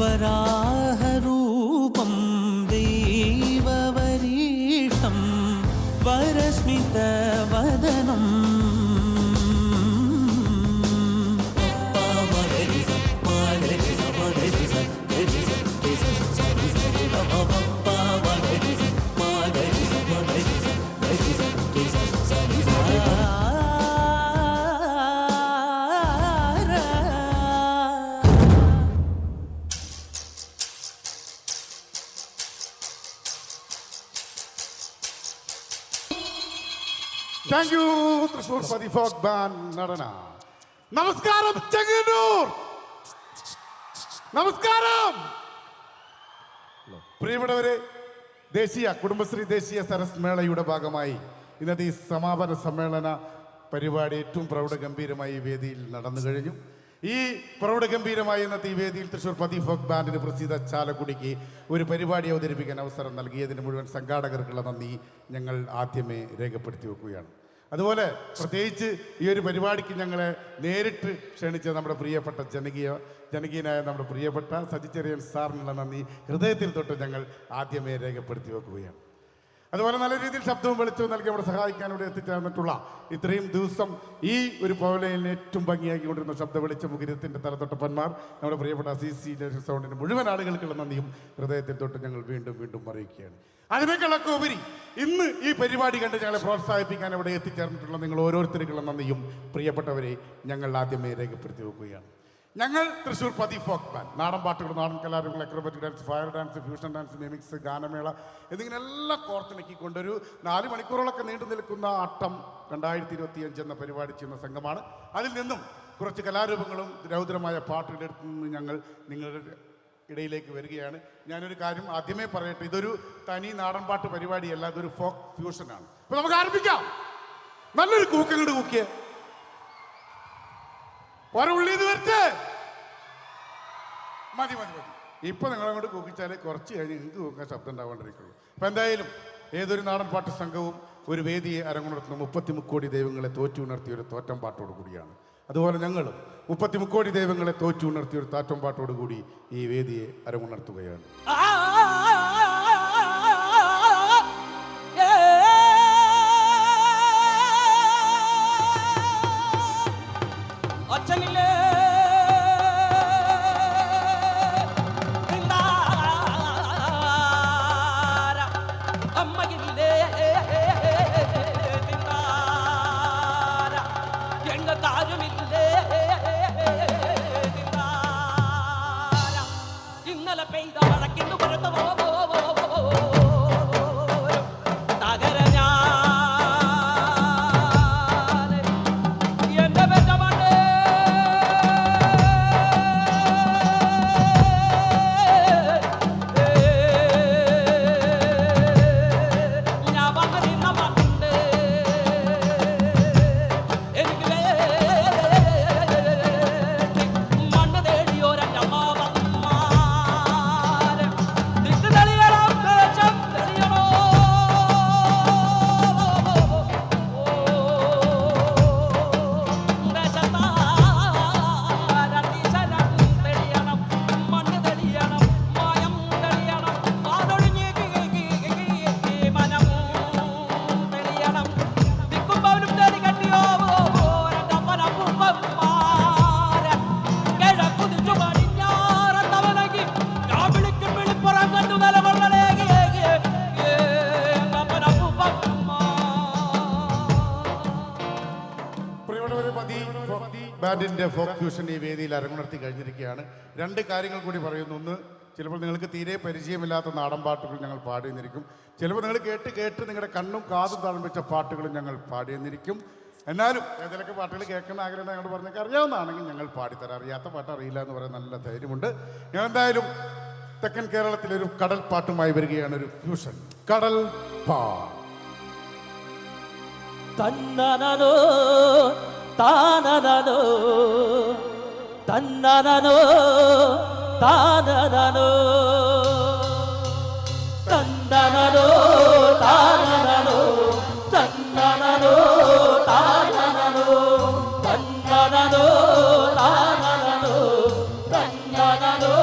വരാഹരൂപം ദൈവവരീഷം വരസ്മിതവദനം thank you Thrissur പതി folk band നടന. നമസ്കാരം ചെങ്ങന്നൂർ, നമസ്കാരം. പ്രിയപ്പെട്ടവരെ, കുടുംബശ്രീ ദേശീയ സരസ് മേളയുടെ ഭാഗമായി ഇന്നത്തെ ഈ സമാപന സമ്മേളന പരിപാടി ഏറ്റവും പ്രൗഢഗംഭീരമായി ഈ വേദിയിൽ നടന്നു കഴിഞ്ഞു. ഈ പ്രൗഢഗംഭീരമായി ഇന്നത്തെ ഈ വേദിയിൽ തൃശൂർ പതി ഫോക്ക് ബാൻഡിന് പ്രസിദ്ധ ചാലക്കുടിക്ക് ഒരു പരിപാടി അവതരിപ്പിക്കാൻ അവസരം നൽകിയതിന് മുഴുവൻ സംഘാടകർക്കുള്ള നന്ദി ഞങ്ങൾ ആദ്യമേ രേഖപ്പെടുത്തി വെക്കുകയാണ്. അതുപോലെ പ്രത്യേകിച്ച് ഈ ഒരു പരിപാടിക്ക് ഞങ്ങളെ നേരിട്ട് ക്ഷണിച്ച നമ്മുടെ പ്രിയപ്പെട്ട ജനകീയനായ നമ്മുടെ പ്രിയപ്പെട്ട സജി ചെറിയൻ സാറിനുള്ള നന്ദി ഹൃദയത്തിൽ തൊട്ട് ഞങ്ങൾ ആദ്യമേ രേഖപ്പെടുത്തി വെക്കുകയാണ്. അതുപോലെ നല്ല രീതിയിൽ ശബ്ദവും വെളിച്ചവും നൽകി അവിടെ സഹായിക്കാൻ ഇവിടെ എത്തിച്ചേർന്നിട്ടുള്ള ഇത്രയും ദിവസം ഈ ഒരു പവലയിലെ ഏറ്റവും ഭംഗിയാക്കിക്കൊണ്ടിരുന്ന ശബ്ദ വെളിച്ച മുഖിരത്തിൻ്റെ തലതൊട്ടപ്പന്മാർ നമ്മുടെ പ്രിയപ്പെട്ട CC സൗണ്ടിൻ്റെ മുഴുവൻ ആളുകൾക്കുള്ള നന്ദിയും ഹൃദയത്തിൽ തൊട്ട് ഞങ്ങൾ വീണ്ടും വീണ്ടും അറിയിക്കുകയാണ്. അതിനേക്കാളൊക്കെ ഉപരി ഇന്ന് ഈ പരിപാടി കണ്ട് ഞങ്ങളെ പ്രോത്സാഹിപ്പിക്കാൻ ഇവിടെ എത്തിച്ചേർന്നിട്ടുള്ള നിങ്ങൾ ഓരോരുത്തർക്കുള്ള നന്ദിയും പ്രിയപ്പെട്ടവരെ ഞങ്ങൾ ആദ്യമേ രേഖപ്പെടുത്തി വെക്കുകയാണ്. ഞങ്ങൾ തൃശ്ശൂർ പതി ഫോക്ക് ബാൻഡ് നാടൻ പാട്ടുകൾ, നാടൻ കലാരൂപങ്ങൾ, acrobatic dance, fire dance, fusion dance, mimics, ഗാനമേള എന്നിങ്ങനെ എല്ലാം കോർത്തിണക്കിക്കൊണ്ടൊരു 4 മണിക്കൂറോളൊക്കെ നീണ്ടു നിൽക്കുന്ന ആട്ടം 2025 എന്ന പരിപാടി ചെയ്യുന്ന സംഘമാണ്. അതിൽ നിന്നും കുറച്ച് കലാരൂപങ്ങളും രൗദ്രമായ പാട്ടുകളെടുത്തു നിന്ന് ഞങ്ങൾ നിങ്ങളുടെ ഇടയിലേക്ക് വരികയാണ്. ഞാനൊരു കാര്യം ആദ്യമേ പറയട്ടെ, ഇതൊരു തനി നാടൻ പാട്ട് പരിപാടിയല്ല, ഇതൊരു ഫോക്ക് ഫ്യൂഷനാണ്. അപ്പോൾ നമുക്ക് ആരംഭിക്കാം. നല്ലൊരു കൂക്കങ്ങോട്ട് കൂക്കിയേ, ഉള്ളിന്ന് വരട്ടെ. മതി മതി മതി. ഇപ്പൊ നിങ്ങളങ്ങോട്ട് കൂക്കിച്ചാലേ കുറച്ച് കഴിഞ്ഞ് നിങ്ങൾക്ക് കൂക്കാൻ ശബ്ദം ഉണ്ടാവാണ്ടിരിക്കുള്ളൂ. അപ്പൊ എന്തായാലും ഏതൊരു നാടൻ പാട്ട് സംഘവും ഒരു വേദിയെ അരങ്ങുണർത്തുന്ന 33 കോടി ദൈവങ്ങളെ തോറ്റു ഉണർത്തിയ ഒരു തോറ്റം പാട്ടോട് കൂടിയാണ്. അതുപോലെ ഞങ്ങളും 33 കോടി ദൈവങ്ങളെ തോറ്റു ഉണർത്തിയ ഒരു താറ്റം പാട്ടോട് കൂടി ഈ വേദിയെ അരങ്ങുണർത്തുകയാണ്. ബാൻഡിൻ്റെ ഫോക്ക് ഫ്യൂഷൻ ഈ വേദിയിൽ അരങ്ങുണർത്തി കഴിഞ്ഞിരിക്കുകയാണ്. 2 കാര്യങ്ങൾ കൂടി പറയുന്നു. ഒന്ന്, ചിലപ്പോൾ നിങ്ങൾക്ക് തീരെ പരിചയമില്ലാത്ത നാടൻ പാട്ടുകൾ ഞങ്ങൾ പാടിയെന്നിരിക്കും. ചിലപ്പോൾ നിങ്ങൾ കേട്ട് നിങ്ങളുടെ കണ്ണും കാതും തഴമ്പിച്ച പാട്ടുകളും ഞങ്ങൾ പാടിയെന്നിരിക്കും. എന്നാലും ഏതെങ്കിലുമൊക്കെ പാട്ടുകൾ കേൾക്കുന്ന ആഗ്രഹം ഞങ്ങൾ പറഞ്ഞൊക്കെ അറിയാവുന്നതാണെങ്കിൽ ഞങ്ങൾ പാടിത്തരാം. അറിയാത്ത പാട്ട് അറിയില്ല എന്ന് പറയാൻ നല്ല ധൈര്യമുണ്ട്. ഞാൻ എന്തായാലും തെക്കൻ കേരളത്തിലൊരു കടൽ പാട്ടുമായി വരികയാണ്. ഒരു ഫ്യൂഷൻ കടൽ പാട്ട്. തന്നനോ താനനോ തന്നനോ താനനോ തന്നനോ താനനോ തന്നനോ താനനോ തന്നനോ താനനോ തന്നനോ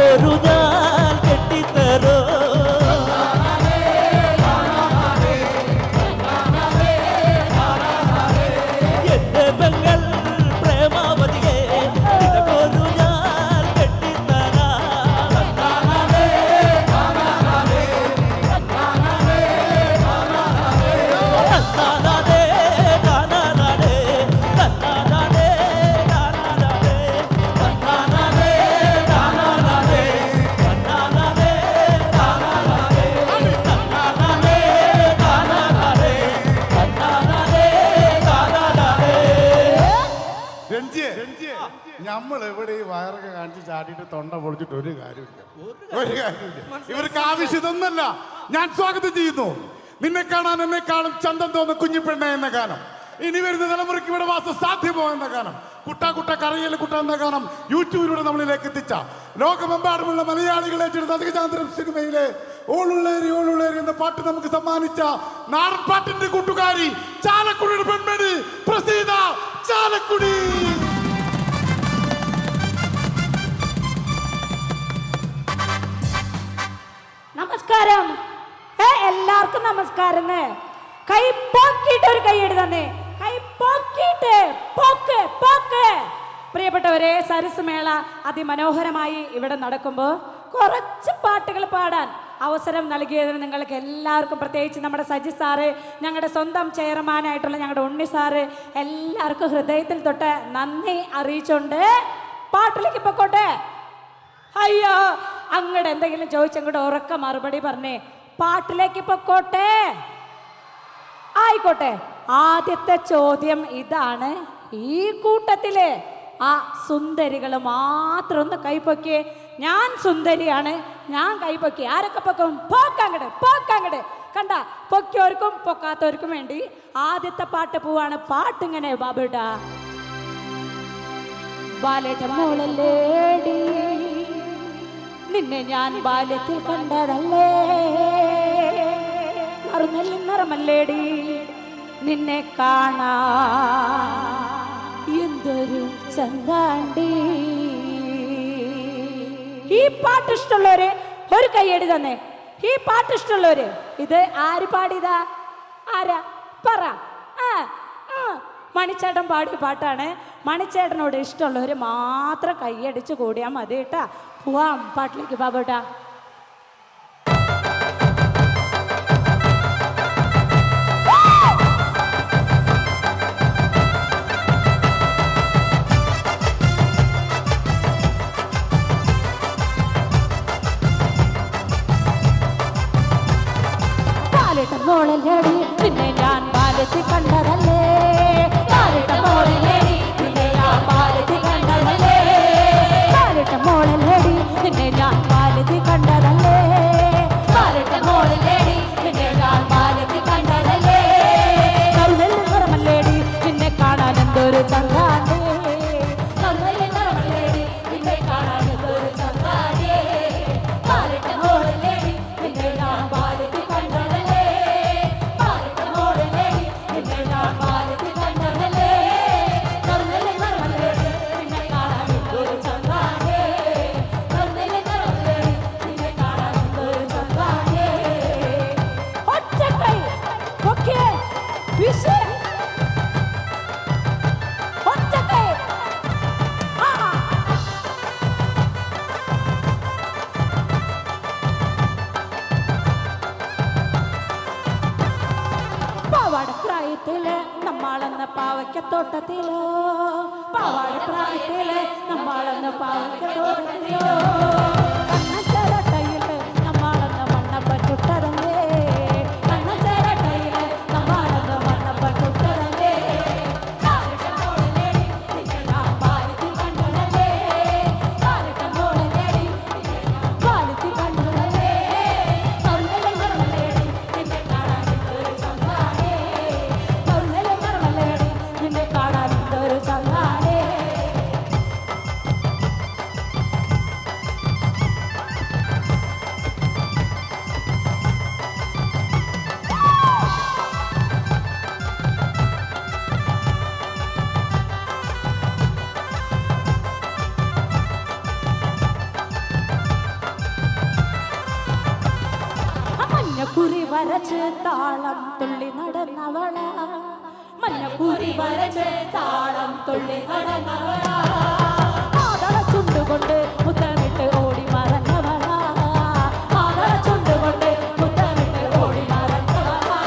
പോരു ഞാൻ കെട്ടിത്തരോ എന്റെ പെങ്ങൾ പ്രേമാവതിയെ നിന്റെ പോരു ഞാൻ കെട്ടിത്തരാ തന്നാനാനേ താനാനാനേ തന്നാനാനേ താനാനാനേ തന്നാനാനേ താനാനാനേ തന്നാനാനേ താനാനാനേ തന്നാനാനേ താനാനാനേ തന്നാനാനേ താനാനാനേ. രഞ്ജിയെ നമ്മൾ ഇവിടെ ഈ വയറൊക്കെ കാണിച്ച് ചാടിയിട്ട് തൊണ്ട പൊളിച്ചിട്ട് ഒരു കാര്യമില്ല. ഇവർക്ക് ആവശ്യം ഇതൊന്നല്ല. ഞാൻ സ്വാഗതം ചെയ്യുന്നു. നിന്നെ കാണാൻ എന്നെ കാണും ചന്തം തോന്നുന്ന കുഞ്ഞിപ്പെണ്ണ എന്ന ഗാനം. ഇനി വരുന്ന തലമുറയ്ക്ക് ഇവിടെ വാസം സാധ്യമോ എന്ന ഗാനം, കുട്ട കറയിലെ കുട്ട എന്ന ഗാനം യൂട്യൂബിലൂടെ നമ്മളിലേക്ക് എത്തിച്ച ലോകമെമ്പാടുമുള്ള മലയാളികളെ ഏറ്റെടുത്ത അധികചാന്ദ്രം സിനിമയിലെ ഓളുള്ളേരി ഓളുള്ളേരി എന്ന പാട്ട് നമുക്ക് സമ്മാനിച്ച നാടൻ പാട്ടിന്റെ കൂട്ടുകാരി ചാലക്കുടിയുടെ പെൺമണി പ്രസീത ചാലക്കുടി. നമസ്കാരം. എല്ലാവർക്കും നമസ്കാരം. കൈ പോക്കിയിട്ട് ഒരു കൈ എടുത്തന്നെ. കൈ പോക്കിയിട്ട് പോക്ക് പോക്ക്. പ്രിയപ്പെട്ടവരെ, സരസ് മേള അതിമനോഹരമായി ഇവിടെ നടക്കുമ്പോൾ കുറച്ച് പാട്ടുകൾ പാടാൻ അവസരം നൽകിയതിന് നിങ്ങൾക്ക് എല്ലാവർക്കും, പ്രത്യേകിച്ച് നമ്മുടെ സജി സാറ്, ഞങ്ങളുടെ സ്വന്തം ചെയർമാനായിട്ടുള്ള ഞങ്ങളുടെ ഉണ്ണി സാറ്, എല്ലാവർക്കും ഹൃദയത്തിൽ തൊട്ട് നന്ദി അറിയിച്ചുകൊണ്ട് പാട്ടിലേക്ക് പൊക്കോട്ടെ. അയ്യോ, അങ്ങോട്ട് എന്തെങ്കിലും ചോദിച്ചങ്ങോട്ട് ഉറക്ക മറുപടി പറഞ്ഞേ. പാട്ടിലേക്ക് പൊക്കോട്ടെ. ആയിക്കോട്ടെ. ആദ്യത്തെ ചോദ്യം ഇതാണ്. ഈ കൂട്ടത്തില് ആ സുന്ദരികൾ മാത്രം ഒന്ന് കൈപ്പൊക്കിയേ. ഞാൻ സുന്ദരിയാണ്, ഞാൻ കൈപ്പൊക്കി. ആരൊക്കെ പൊക്കും? പോക്കങ്ങട് പോക്കങ്ങട്. കണ്ട, പൊക്കിയവർക്കും പൊക്കാത്തവർക്കും വേണ്ടി ആദ്യത്തെ പാട്ട് പോവാണ്. പാട്ടിങ്ങനെ ബാബുടാ. ബാലേട്ട മോളല്ലേടി, നിന്നെ ഞാൻ ബാല്യത്തിൽ കണ്ടതല്ലേ, നറുനെല്ലി നിറമല്ലേടി, നിന്നെ കാണാ എന്തൊരു ചന്താണ്ടി. ഈ പാട്ട് ഇഷ്ടമുള്ളവര് ഒരു കൈയടി തന്നെ. ഈ പാട്ട് ഇഷ്ടമുള്ളവര്. ഇത് ആര് പാടിയതാ? ആരാ പറ. മണിച്ചേട്ടൻ പാടിയ പാട്ടാണ്. മണിച്ചേട്ടനോട് ഇഷ്ടമുള്ളവർ മാത്രം കൈയടിച്ച് കൂടിയാൽ മതി കേട്ടാ. പോവാം പാട്ടിലേക്ക് ബാബുട്ടാ. ബാലേട്ടൻ മോളല്ലേടി, നിന്നെ ഞാൻ ബാലത്തിൽ കണ്ടതല്ലേ, ബാലേട്ടൻ മോളല്ലേടി, നിന്നെ ഞാൻ ബാലത്തിൽ കണ്ടതല്ലേ, ബാലേട്ടൻ മോളല്ലേടി, നിന്നെ ഞാൻ ബാലത്തിൽ കണ്ടതല്ലേ, ബാലേട്ടൻ മോളല്ലേടി, നിന്നെ ഞാൻ ബാലത്തിൽ കണ്ടതല്ലേ, കറുനെല്ലി നിറമല്ലേടി, നിന്നെ കാണാൻ എന്തൊരു ചങ്കാണ്ടേ, കറുനെല്ലി നിറമല്ലേടി, നിന്നെ കാണാൻ എന്തൊരു ചങ്കാണ്ടേ, ബാലേട്ടൻ മോളല്ലേടി, നിന്നെ ഞാൻ ബാലത്തിൽ കണ്ടതല്ലേ, ബാലേട്ടൻ മോളല്ലേടി, നിന്നെ ഞാൻ ബാലത്തിൽ കണ്ടതല്ലേ, കറുനെല്ലി നിറമല്ലേടി, നിന്നെ കാണാൻ എന്തൊരു ചങ്കാണ്ടേ, കറുനെല്ലി നിറമല്ലേടി, നിന്നെ കാണാൻ എന്തൊരു ചങ്കാണ്ടേ. ഒറ്റക്കൈ ഓക്കേ വിഷയ ഒറ്റക്കൈ. പാവാട പ്രായത്തില് നമ്മളെന്ന പാവയ്ക്കത്തോട്ടത്തിലോ, പാവാട പ്രായത്തില് നമ്മളെന്ന പാവയ്ക്കത്തോട്ടത്തിലോ, കണ്ണച്ചരട്ടയില് നമ്മളെന്ന മണ്ണപ്പറ്റുട്ടതല്ലേ, കണ്ണച്ചരട്ടയില് നമ്മളെന്ന മണ്ണപ്പറ്റുട്ടതല്ലേ, ബാലേട്ടൻ മോളല്ലേടി, നിന്നെ ഞാൻ ബാലത്തിൽ കണ്ടതല്ലേ, ബാലേട്ടൻ മോളല്ലേടി, നിന്നെ ഞാൻ ബാലത്തിൽ കണ്ടതല്ലേ, കറുനെല്ലി നിറമല്ലേടി, നിന്നെ കാണാൻ എന്തൊരു ചങ്കാണേ, കറുനെല്ലി നിറമല്ലേടി, നിന്നെ കാണാൻ എന്തൊരു ചങ്കാണേ. വരച്ച് താളം തുള്ളി നടന്നവളാ മഞ്ഞക്കുരി വരച്ച് താളം തുള്ളി നടന്നവളാ മാതള ചുണ്ടുകൊണ്ട് മുത്തമിട്ട് ഓടി മറഞ്ഞവളാ മാതള ചുണ്ടുകൊണ്ട് മുത്തമിട്ട് ഓടി മറഞ്ഞവളാ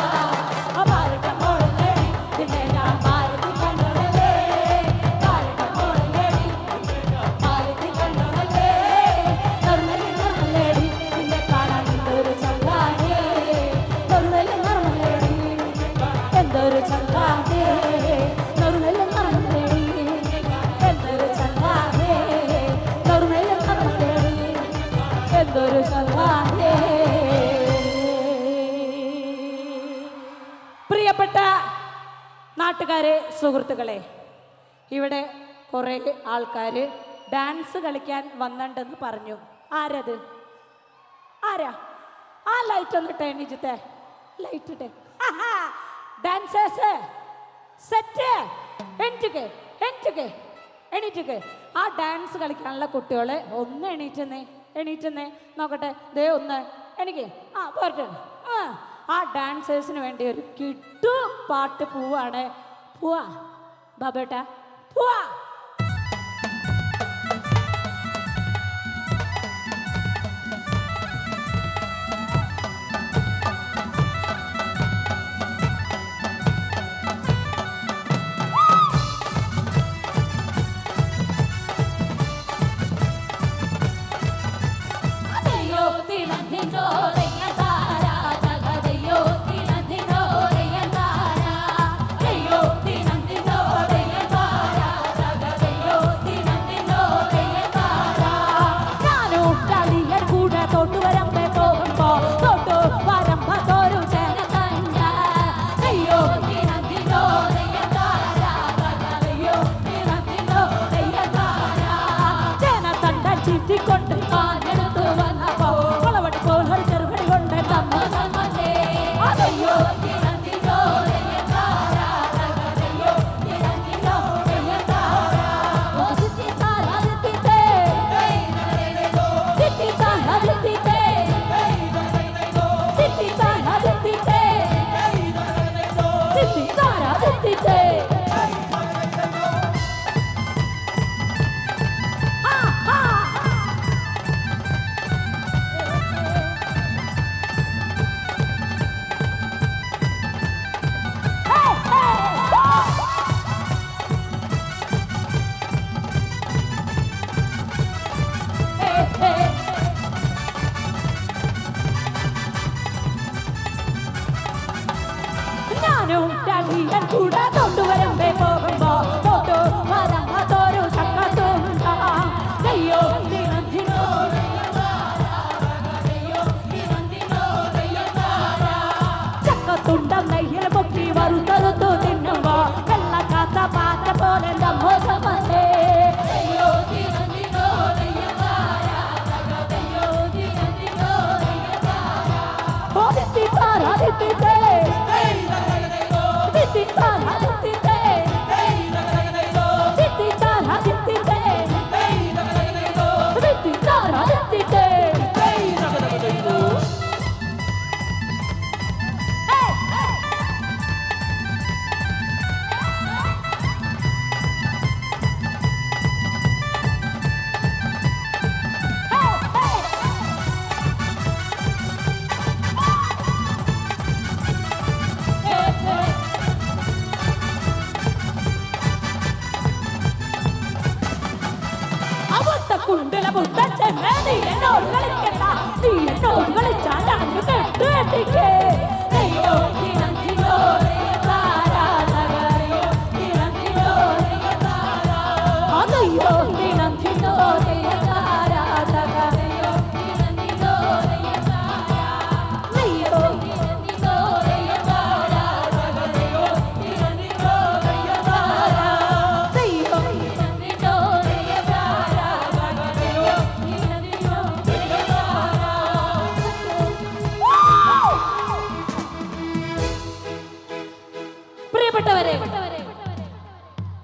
പാരട്ടമോളേടി നിന്നെ ഞാൻ മാരുതി കണ്ടോളേ പാരട്ടമോളേടി നിന്നെ ഞാൻ മാരുതി കണ്ടോളേ നറുനല്ലേടി നിന്നെ കാണാൻ എന്തൊരു ചങ്കാനേ നറുനല്ലേടി എന്തൊരു ചങ്കാനേ നറുനല്ലേടി എന്തൊരു ചങ്കാനേ നറുനല്ലേടി എന്തൊരു ചങ്കാനേ. പ്രിയപ്പെട്ട നാട്ടുകാരെ, സുഹൃത്തുക്കളെ, ഇവിടെ കുറേ ആൾക്കാർ ഡാൻസ് കളിക്കാൻ വന്നിട്ടുണ്ടെന്ന് പറഞ്ഞു. ആരത്? ആരാ? ആ ലൈറ്റ് ഒന്ന് ഇട്ടേ, നിജിത്തെ ലൈറ്റ് ഇട്ടേ. ഡാൻസേഴ്സ് സെറ്റ് എണീറ്റുക്ക് എണീറ്റുക്ക് എണീറ്റുക്ക്. ആ ഡാൻസ് കളിക്കാനുള്ള കുട്ടികളെ ഒന്ന് എണീറ്റുന്നേ നോക്കട്ടെ. ദേ ഒന്ന് എനിക്ക് പോരട്ടെ. ആ ഡാൻസേഴ്സിന് വേണ്ടി ഒരു കിട്ടു പാട്ട് പോവാണ്. പോവാ ബാബേട്ടാ, പോവാ.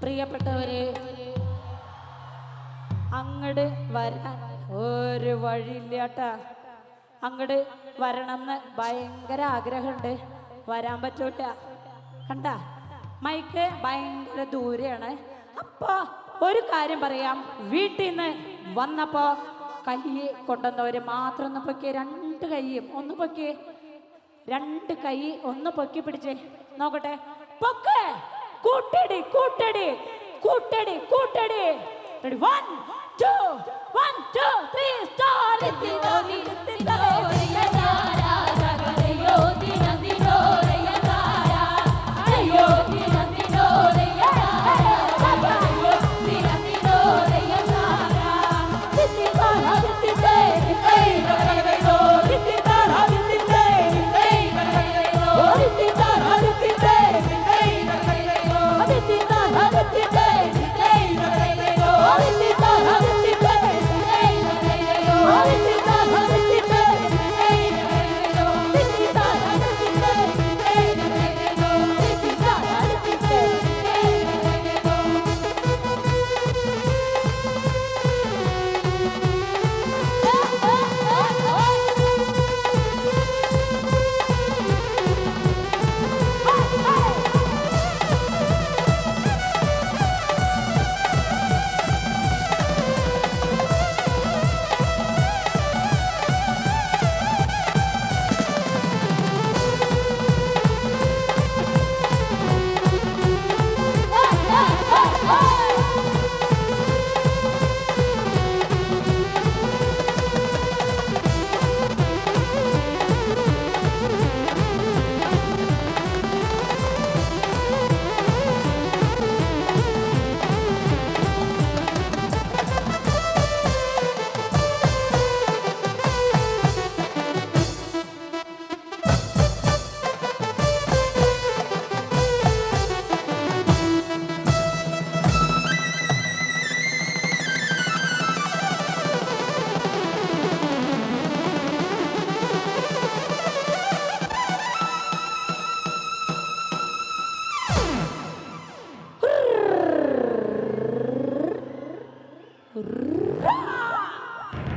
പ്രിയപ്പെട്ടവരെ, അങ്ങട് വരാൻ ഒരു വഴിയില്ലാട്ടാ. അങ്ങോട്ട് വരണമെന്ന് ഭയങ്കര ആഗ്രഹമുണ്ട്. വരാൻ പറ്റൂല. കണ്ട മൈക്ക് ഭയങ്കര ദൂരെയാണ്. അപ്പൊ ഒരു കാര്യം പറയാം, വീട്ടിൽ നിന്ന് വന്നപ്പോ കൈ കൊണ്ടുവന്നവര് മാത്രം ഒന്ന് പൊക്കി, രണ്ട് കൈയും ഒന്ന് പൊക്കി, രണ്ട് കൈ ഒന്ന് പൊക്കി പിടിച്ചേ നോക്കട്ടെ. പൊക്ക്, കൂട്ടടി കൂട്ടടി കൂട്ടടി കൂട്ടടി. 1 2 1 2 3 സ്റ്റാർട്ട്.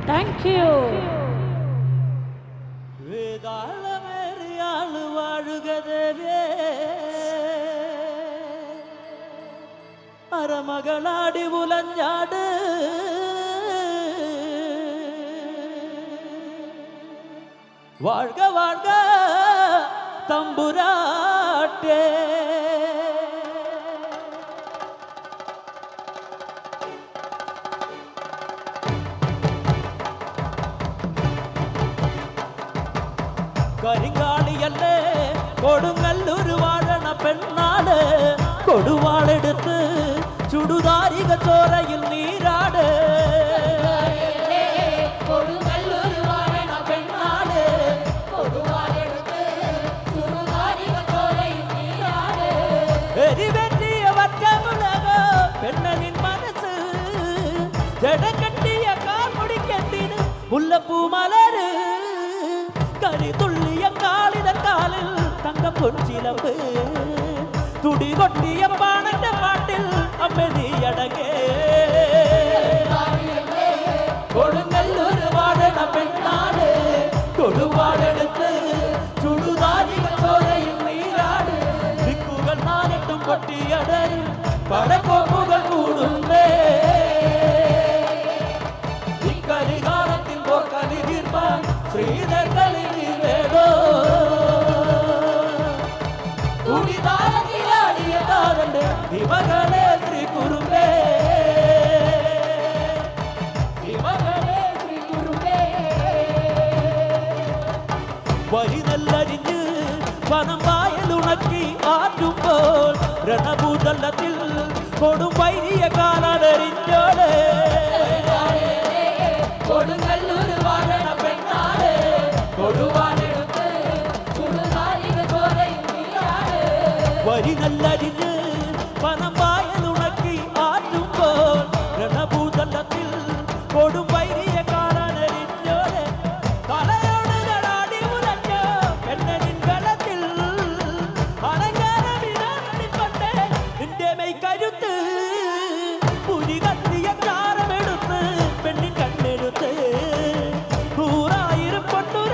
Thank you. വേതാളമേറിയാൾ വാഴുകതേ, അരമകളാടി ഉലഞ്ഞാട്, വാഴ്ക വാഴ്ക തമ്പുരാട്ടേ. കരിങ്കാളിയല്ലേ കൊടുങ്ങല്ലൂർ വാഴണ പെണ്ണാട്, കൊടുവാളെടുത്ത് ചുടുതാരിക ചോരയിൽ നീരാട്. കൊടുങ്ങല്ലൂർ വാഴണ പെണ്ണാട്, കൊടുവാളെടുത്ത് ചുടുതാരിക ചോരയിൽ നീരാട്. എരിവെറ്റിയ വറ്റമുളക പെണ്ണനിൻ മനസ്സ്, ജടം കെട്ടിയ കാർമുടിക്കെന്തിന് മുല്ലപ്പൂ മലര്. കളി തുള്ളിയ കാളിത കാലിൽ തങ്കം പൊൻചിലമ്പ്, തുടി കൊട്ടിയ പാണന്റെ പാട്ടിൽ അമ്മ നീയടങ്ങേ. കൊടുങ്ങല്ലൂർ വാഴണ പെണ്ണാട്, കൊടുവാളെടുത്ത് ചുടുതാരിക ചോരയിൽ നീരാട്. ദിക്കുകൾ നാലെട്ടും കൊട്ടിയടരും പടക്കോപ്പുകൾ കൂടുന്നേ. ഇക്കരികാലത്തിൽ പോക്കലി തീർപ്പാൻ ശ്രീധർക്കളി വേദോ, തുടിതാരത്തിലാടിയ താരന്റെ ഹിമകളെ ശ്രീ കുറുമ്പേ, ഹിമകളെ ശ്രീ കുറുമ്പേ. വരി നെല്ലരിഞ്ഞ് വനം വായലുണക്കി ആറ്റുമ്പോൾ രണഭൂതലത്തിൽ കൊടും വൈരിയ കാലറിഞ്ഞോളെ. കൊടുങ്ങല്ലൂർ വാഴണ പെണ്ണാട്, കൊടുവാളെടുത്ത് ചുടുതാരിക ചോരയിൽ നീരാട്. വരി നെല്ലരിഞ്ഞ് വനം വായലുണക്കി ആറ്റുമ്പോൾ രണഭൂതലത്തിൽ കൊടും വൈരിയ കാലറിഞ്ഞോളെ. തലയോടുകളാടി ഉലഞ്ഞ പെണ്ണനിൻ കളത്തിൽ അലങ്കാരമിടാണിപ്പണ്ടേ നിന്റെ മെയ്ക്കരുത്ത്. പുലി കത്തിയ ചാരമെടുത്ത് പെണ്ണിൻ കണ്ണെടുത്ത് 100,000 പൊന്നുര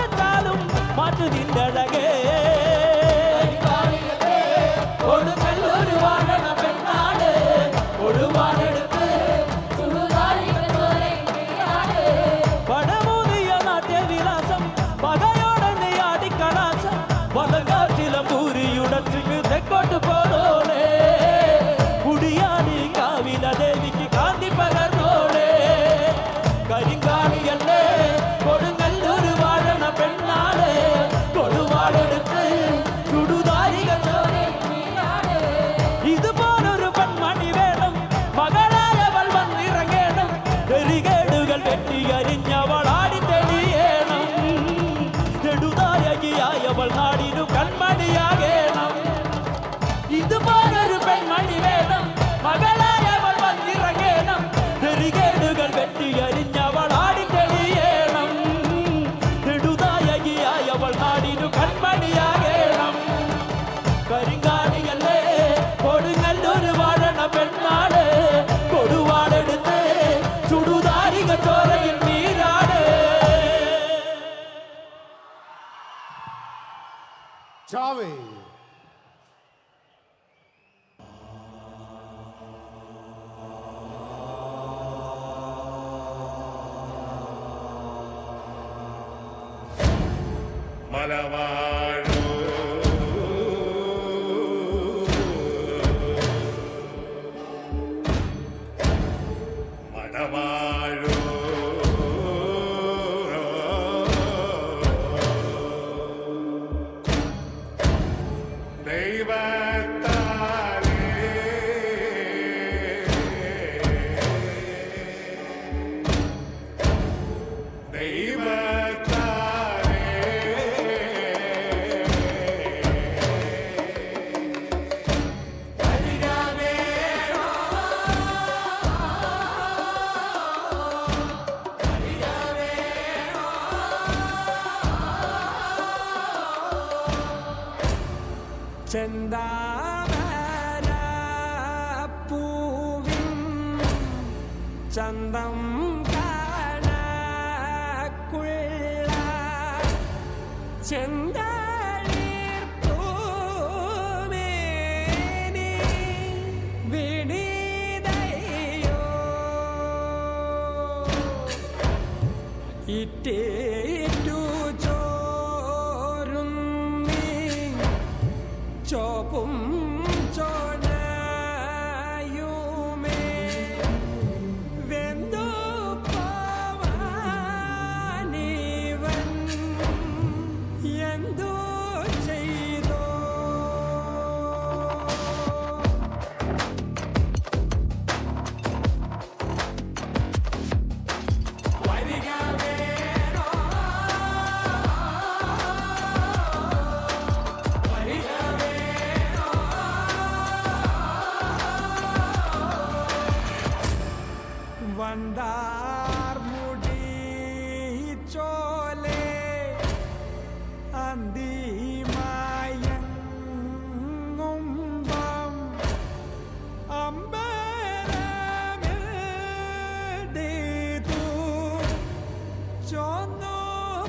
ചാവേ. മലവാഴൂ മലവാഴൂ ചെന്താമരപ്പൂവിൻ ചന്തം കാണക്കുള്ള ചെന്തളിർപ്പൂമേനി വിനീതയോ ഇറ്റേറ്റു ചോരുന്നീ ചോപ്പും ചോണയുമേ വെന്തു പോവാനിവൻ എന്തു ചെയ്തോ വരിക വേണോ വരിക വേണോ വണ്ടാർ മുടി ചോലേ അന്തിമയങ്ങുമ്പം അമ്പരമിടീതു ചോന്നു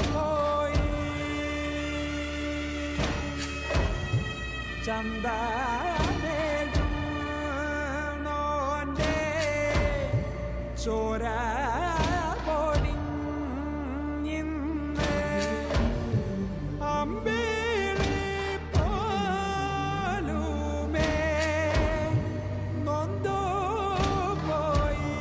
പോയി ചന്ദനേഴും നോന്റെ ചോര പൊടിഞ്ഞിന്ന് അമ്പിളി പോലുമേ നൊന്തു പോയി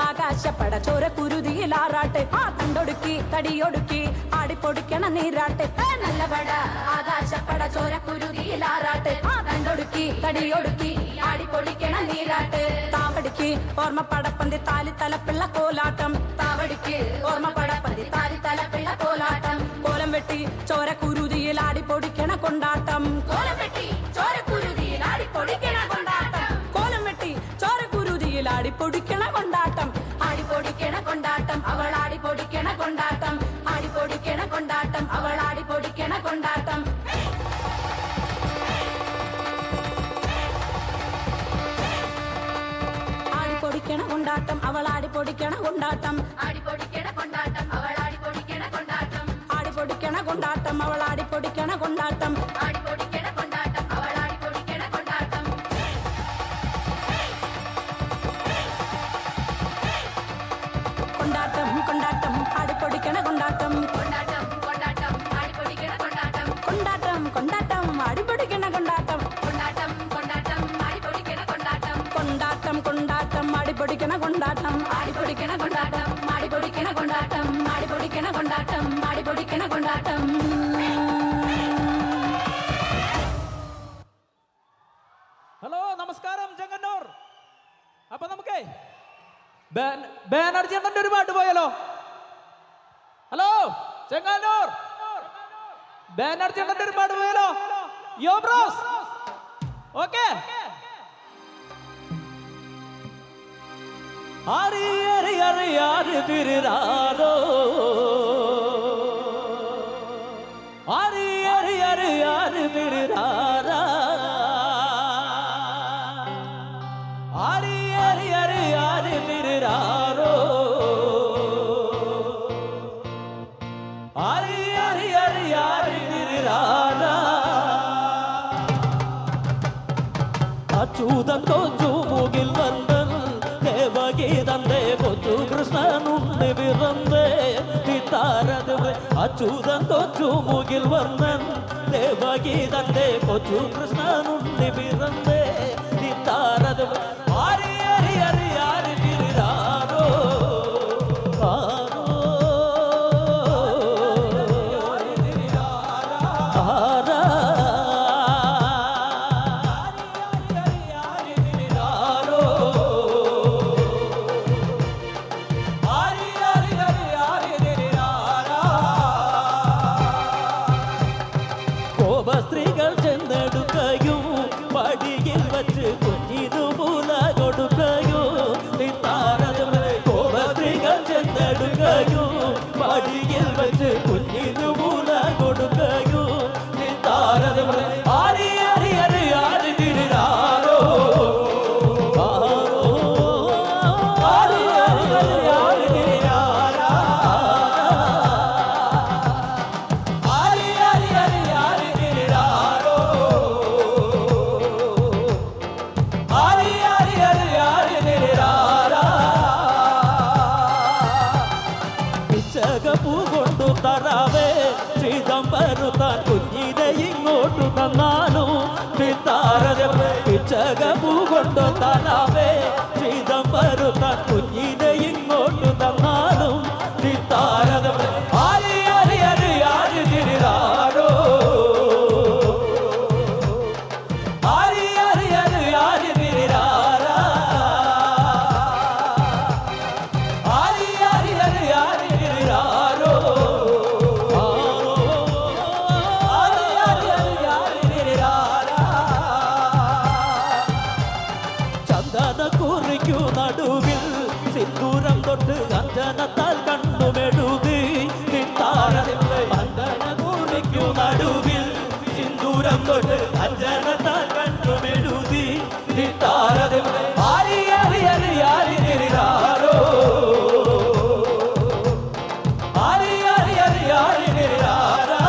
ആകാശപ്പട ചോര കുരുതിയിലാറാട്ട് ആ തണ്ടൊടുക്കി തടിയൊടുക്കി ആടിപ്പൊടിക്കണ നീരാട്ട് നല്ല പട ആകാശപ്പട ചോര കുരുതിയിലാറാട്ട് ആ തണ്ടൊടുക്കി തടിയൊടുക്കി ആടിപ്പൊടിക്കണ നീരാട്ട് താവടിക്ക് ഓർമ്മ പടപ്പന്തി താലി തലപ്പിള്ള കോലാട്ടം താവടിക്ക് ഓർമ്മ പടപ്പന്തി താലി തലപ്പിള്ള കോലാട്ടം കോലം വെട്ടി ചോര കുരുതിയിൽ ആടിപ്പൊടിക്കണ കൊണ്ടാട്ടം കോലം വെട്ടി ചോര കുരുതിയിൽ ആടിപ്പൊടിക്കണ കൊണ്ടാട്ടം കോലം വെട്ടി ചോര കുരുതിയിൽ ആടിപ്പൊടിക്കണ കൊണ്ടാട്ടം ആടിപ്പൊടിക്കണ കൊണ്ടാട്ടം അവൾ ആടിപ്പൊടിക്കണ കൊണ്ടാട്ടം ആടിപ്പൊടിക്കണ കൊണ്ടാട്ടം അവൾ ആടിപ്പൊടിക്കണ കൊണ്ടാട്ടം ആടിപ്പൊടിക്കണ കൊണ്ടാട്ടം അവൾ ആടിപ്പൊടിക്കണ കൊണ്ടാട്ടം ആടിപ്പൊടിക്കണ കൊണ്ടാട്ടം അവൾ ആടിപ്പൊടിക്കണ കൊണ്ടാട്ടം ആടിപ്പൊടിക്കണ കൊണ്ടാട്ടം അവൾ ആടിപ്പൊടിക്കണ കൊണ്ടാട്ടം ആടിപ്പൊടിക്കണ കൊണ്ടാട്ടം അവൾ ആടിപ്പൊടിക്കണ കൊണ്ടാട്ടം കൊണ്ടാട്ടം കൊണ്ടാട്ടം ആടിപ്പൊടിക്കണ കൊണ്ടാട്ടം കൊണ്ടാട്ടം കൊണ്ടാട്ടം ആടിപ്പൊടിക്കണ കൊണ്ടാട്ടം കൊണ്ടാട്ടം കൊണ്ടാട്ടം ആടിപ്പൊടിക്കണ കൊണ്ടാട്ടം കൊണ്ടാട്ടം കൊണ്ടാട്ടം ആടിപ്പൊടിക്കണ കൊണ്ടാട്ടം കൊണ്ടാട്ടം കൊണ്ടാട്ടം ആടിപ്പൊടിക്കണ കൊണ്ടാട്ടം ആടിപ്പൊടിക്കണ കൊണ്ടാട്ടം ആടിപ്പൊടിക്കണ കൊണ്ടാട്ടം ആടിപ്പൊടിക്കണ കൊണ്ടാട്ടം ആടിപ്പൊടിക്കണ കൊണ്ടാട്ടം ഹലോ നമസ്കാരം ചെങ്ങന്നൂർ. അപ്പൊ നമുക്ക് ബാനർജി അണ്ണന്റെ ഒരു പാട്ട് പോയാലോ? ചെങ്ങന്നൂർ ബാനർജി ഉണ്ടെന്ന് ഒരുപാട് പോയാലോ യോ ബ്രോസ് ഓക്കെ ആരി ആരി ആരി ആരി തിരുരാരോ ആരി ആരി ആരി ആരി തിരുരാരാ ആരി ആരി ആരി ആരി തിരുരാരോ ആരി ആരി ആരി ആരി തിരുരാരാ അച്യുതൻ കൊച്ചു മുകിൽ വന്നൻ ദേവഗീതന്റെ കൊച്ചു കൃഷ്ണനുണ്ണി പിറന്നേ തിത്താരത് അച്യുതൻ കൊച്ചു മുകിൽ വന്നൻ ദേവഗീതന്റെ കൊച്ചു കൃഷ്ണനുണ്ണി പിറന്നേ തിത്താരത് ആരി ആരി ആരി ആരി തിരുരാരോ ആരോ ആരാ സ്ത്രീകൾ ചെന്നെടുക്കയോ പടിയിൽ വച്ച് കുഞ്ഞിതു മൂല കൊടുക്കയോ സ്ത്രീകൾ ചെന്നെടുക്കയോ പടിയിൽ വച്ച് കുഞ്ഞിതു മൂല കൊടുക്കയോ ആരി ആരി ആരി ആരി തിരുരാരോ ആരോ ആരി ആരി ആരി ആരി തിരുരാരാ ആരി ആരി ആരി ആരി തിരുരാരോ ആരി ആരി ആരി ആരി തിരുരാരാ പിച്ചകപ്പൂ കൊണ്ടു തരാവേ ചിദംബരുത്താൻ കുഞ്ഞിനെ ഇങ്ങോട്ടു തന്നാലും പിച്ചകപ്പൂ കൊണ്ടു തരാവേ ചിദംബരുത്താൻ കുഞ്ഞിനെ ഇങ്ങോട്ടു തന്നാലും ആരി ആരി ആരി ആരി തിരുരാരോ ആരി ആരി ആരി ആരി തിരുരാരാ ആരി ആരി ആരി ആരി തിരുരാരോ ആരി ആരി ആരി ആരി തിരുരാരാ ചന്ദന കുറിക്കു നടുവിൽ സിന്ദൂരം തൊട്ട് അഞ്ജനത്താൽ കണ്ണുമെഴുതി ചന്ദന കുറിക്കു നടുവിൽ സിന്ദൂരം തൊട്ട് അഞ്ജനത്താൽ കണ്ണുമെഴുതി ആരി ആരി ആരി ആരി തിരുരാരോ ആരി ആരി ആരി ആരി തിരുരാരാ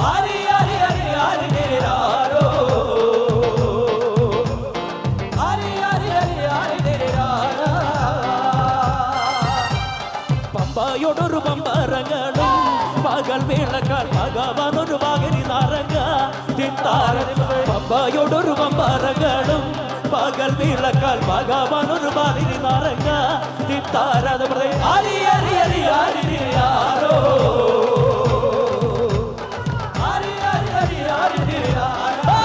ആരി ആരി ആരി ആരി തിരുരാരോ ആരി ആരി ആരി ആരി തിരുരാരാ പമ്പയോടൊരു പമ്പരങ്ങളും പകൽ വിളക്കാൽ ഭഗവാനൊരു പകരി നാരങ്ങ പമ്പയോടൊരു പമ്പരങ്ങളും പകൽ വിളക്കാൽ ഭഗവാനൊരു പകരി നാരങ്ങ ആരി ആരി ആരി ആരി തിരുരാരോ ആരി ആരി ആരി ആരി തിരുരാരാ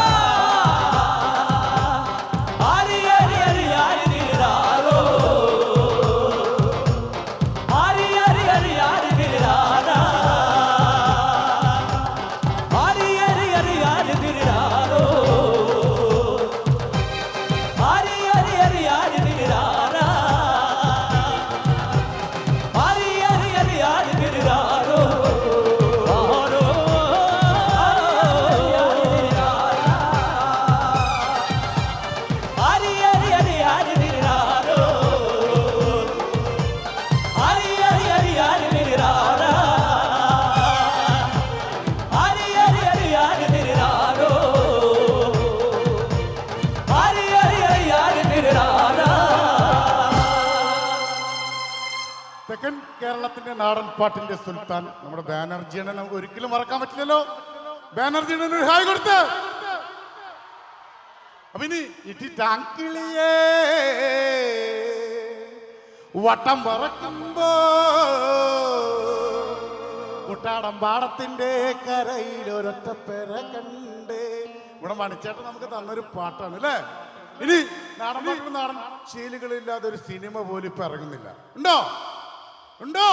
ആരി ആരി ആരി ആരി തിരുരാരോ ആരി ആരി ആരി ആരി തിരുരാരാ ആരി ആരി ആരി ആരി തിരുരാരോ ആരി ആരി ആരി ആരി തിരുരാരാ ആരി ആരി ആരി ആരി തിരുരാരോ ആരോ ആരി ആരി ആരി ആരി തിരുരാരോ ആരി ആരി ആരി ആരി തിരുരാരാ ആരി ആരി ആരി ആരി തിരുരാരോ ആരി ആരി ആരി ആരി തിരുരാരാ തെക്കൻ കേരളത്തിന്റെ നാടൻ പാട്ടിന്റെ സുൽത്താൻ നമ്മുടെ ബാനർജിയെ നമുക്ക് ഒരിക്കലും മറക്കാൻ പറ്റില്ലല്ലോ. ബാനർജിയുടെ ഒരു ഹായ് കൊടുത്ത്. അപ്പൊ ഇനി ഇട്ടിട്ടാങ്കിളിയേ വട്ടം പറക്കുമ്പോ കുട്ടാടം പാടത്തിന്റെ കരയിൽ ഒരൊറ്റ പെര കണ്ട് ഇവിടെ മണിച്ചേട്ടൻ നമുക്ക് തന്നൊരു പാട്ടാണ് അല്ലേ. ഇനി നാടൻ പാട്ടിന് നാടൻ ശീലുകളില്ലാതെ ഒരു സിനിമ പോലും ഇപ്പൊ ഇറങ്ങുന്നില്ല. ഉണ്ടോ? ഉണ്ടോ?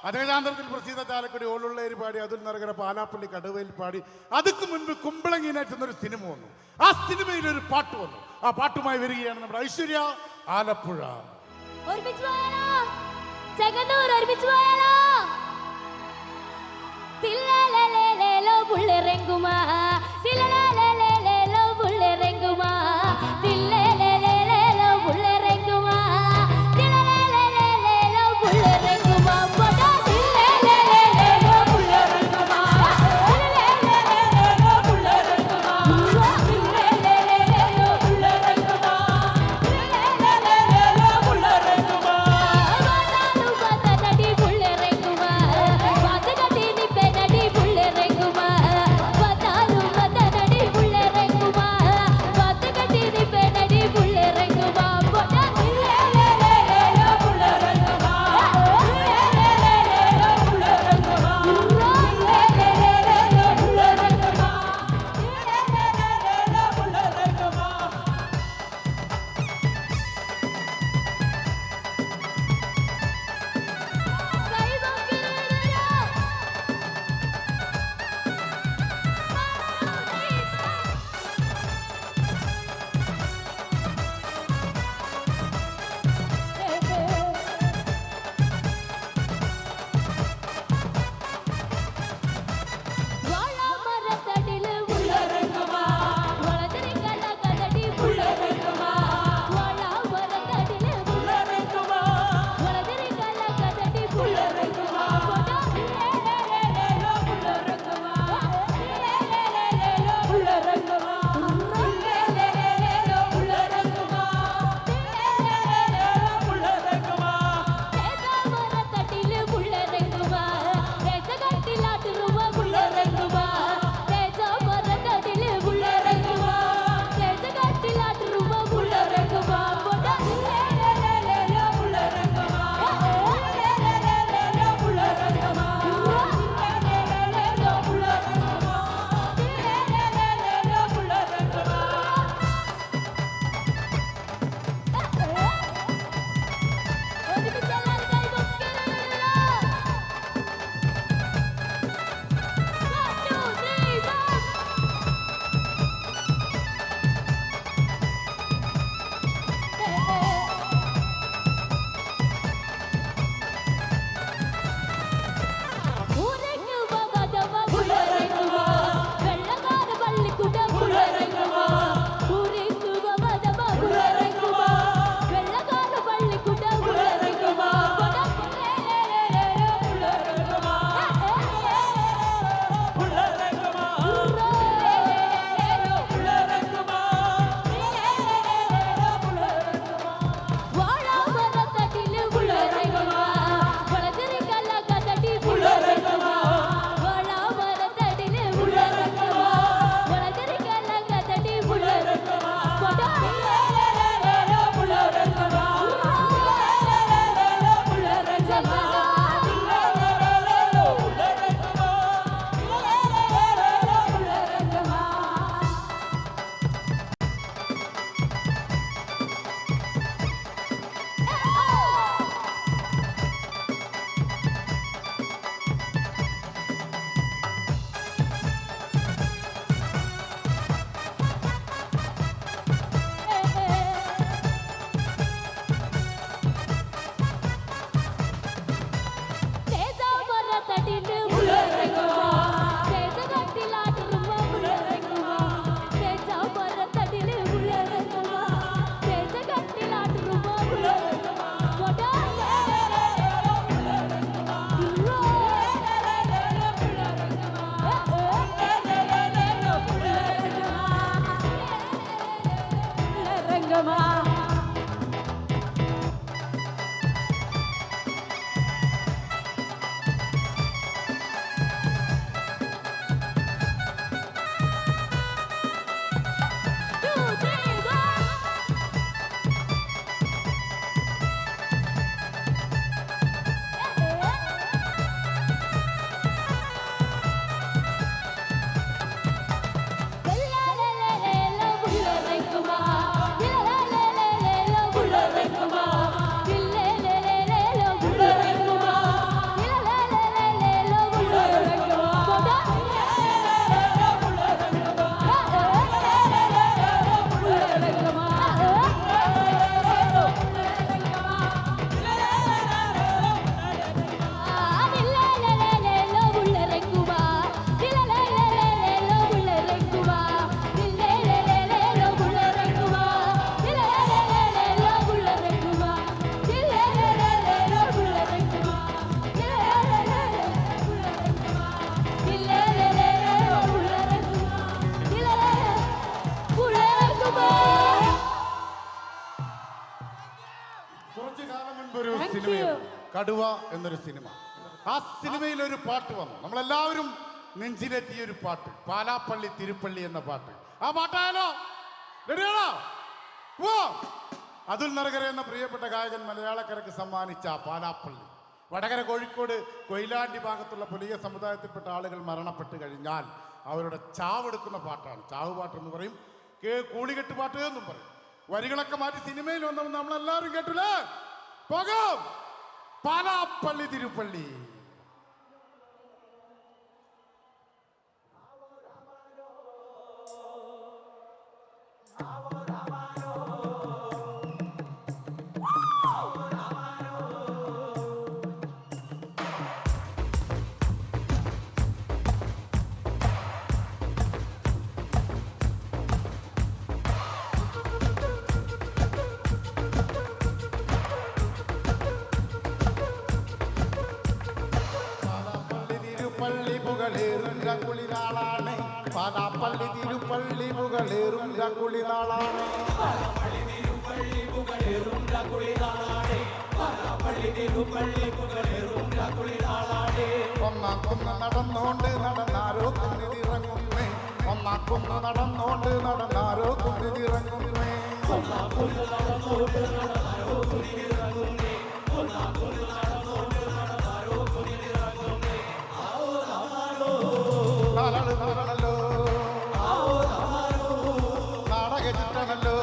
അതേതാന്തരത്തിൽ പ്രസീത ചാലക്കുടി ഓളുള്ളേര് പാടി, അതുൽ നരകര പാലാപ്പള്ളി കടുവയിൽ പാടി. അതുക്ക് മുൻപ് കുമ്പളങ്ങിനായിട്ട് എന്നൊരു സിനിമ വന്നു. ആ സിനിമയിൽ ഒരു പാട്ട് വന്നു. ആ പാട്ടുമായി വരികയാണ് നമ്മുടെ ഐശ്വര്യ ആലപ്പുഴ. ഒരുമിച്ച് പോയാലോ? ചെങ്ങന്നൂർ ഒരുമിച്ച് പോയാലോ? തില്ലലലേലേലോ പുള്ളിറങ്ങുമാ, തില്ലലലേലേലോ പുള്ളിറങ്ങുമാ, തില്ലലലേലേലോ പുള്ളിറങ്ങുമാ, തില്ലലലേലേലോ പുള്ളിറങ്ങുമാ, പോടാ തില്ലലലേലോ പുള്ളിറങ്ങുമാ, തില്ലലലേലോ പുള്ളിറങ്ങുമാ, തില്ലലലേലോ പുള്ളിറങ്ങുമാ, തില്ലലലേലോ പുള്ളിറങ്ങുമാ, വാതാലു വാതനടി പുള്ളിറങ്ങുമാ, വാതനടി നിപ്പനടി പുള്ളിറങ്ങുമാ, വാതാലു വാതനടി കുറച്ചു കാലം മുൻപ് ഒരു Thank സിനിമ you. കടുവ എന്നൊരു സിനിമ. ആ സിനിമയിൽ ഒരു പാട്ട് വന്നു, നമ്മളെല്ലാവരും നെഞ്ചിലെത്തിയ ഒരു പാട്ട്, പാലാപ്പള്ളി തിരുപ്പള്ളി എന്ന പാട്ട്. ആ പാട്ടായാലോ? റെഡിയാണോ? അതുൽ നരകര എന്ന പ്രിയപ്പെട്ട ഗായകൻ മലയാളക്കരക്ക് സമ്മാനിച്ച പാലാപ്പള്ളി. വടകര, കോഴിക്കോട്, കൊയിലാണ്ടി ഭാഗത്തുള്ള പുലിയ സമുദായത്തിൽപ്പെട്ട ആളുകൾ മരണപ്പെട്ട് കഴിഞ്ഞാൽ അവരുടെ ചാവെടുക്കുന്ന പാട്ടാണ്. ചാവ് പാട്ട് എന്ന് പറയും, കൂളികെട്ട് പാട്ട് എന്നും പറയും. വരികളൊക്കെ മാറ്റി സിനിമയിൽ വന്നപ്പോൾ നമ്മളെല്ലാവരും കേട്ടില്ലേ? പോകാം, പാലാപ്പള്ളി തിരുപ്പള്ളി. പള്ളി പുകളേറുന്ന കുളിനാളാണ്, പാലാപ്പള്ളി തിരുപ്പള്ളി പുകളേറുന്ന കുളിനാളാണ്. ഒന്നാക്കുന്ന നടന്നോണ്ട് നടന്നാരോ കുന്നിതിറങ്ങുന്നേ, ഒന്നാക്കുന്ന നടന്നോണ്ട് നടന്നാരോ കുന്നിതിറങ്ങുന്നേ. ണല്ലോ നാടക ചിട്ടണല്ലോ,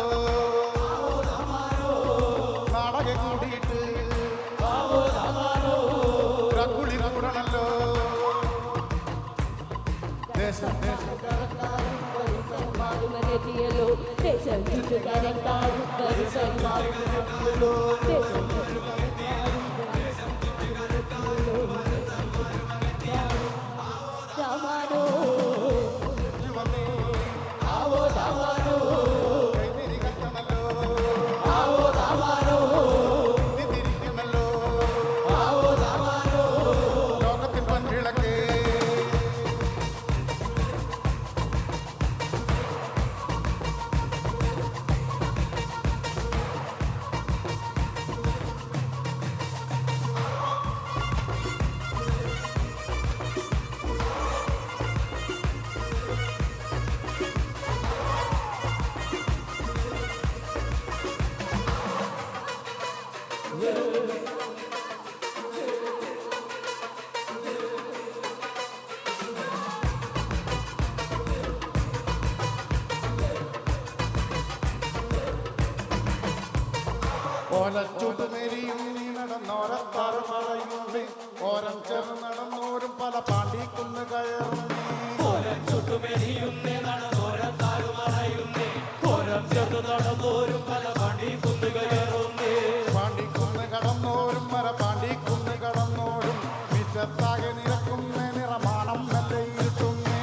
നാടക കൂടിയിട്ട് കുളി കൂടണല്ലോ. ദേശം മാറുമനെത്തിയല്ലോ ദേശം ചുറ്റുകാരക്കാരും പരിസരമാറുമനെത്തിയല്ലോ ദേശം രാമാനോ ആവോ രാമാനോ കൈതിരി കത്തണല്ലോ, ആവോ രാമാനോ തിരിക്കണല്ലോ, ആവോ രാമാനോ ലോകത്തിൻ പൊൻവിളക്ക്. ഓലച്ചുട്ടുമെരിയും നീ നടന്നോരത്താറ് മറയുന്നേ, ഓരം ചേർന്ന് നടന്നോരും പല പാണ്ടിക്കുന്ന് കയറുന്നേ. പാണ്ടിക്കുന്ന് കടന്നോരും മര പാണ്ടിക്കുന്ന് കടന്നോരും മിറ്റത്താകെ നിരക്കുന്നേ, നിറമാണം മെല്ലെ ഇരുട്ടുന്നേ.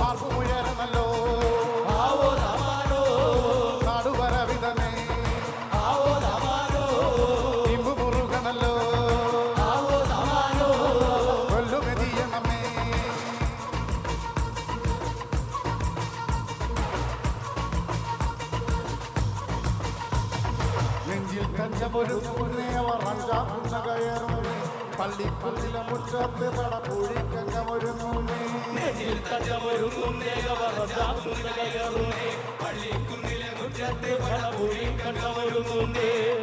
ആർപ്പുയരണല്ലോ നാടുവരവിതനേ, ഇമ്പു മുറുകണല്ലോ കൊല്ലുമെതിയണമേ. നെഞ്ചിൽ കഞ്ചമൊരു അവർ അഞ്ചാക്കുന്ന കയറുന്നേ, പള്ളിക്കുന്നിലെ മുറ്റത്ത് പടപ്പുഴിക്കങ്ങമൊരുങ്ങുന്നേ.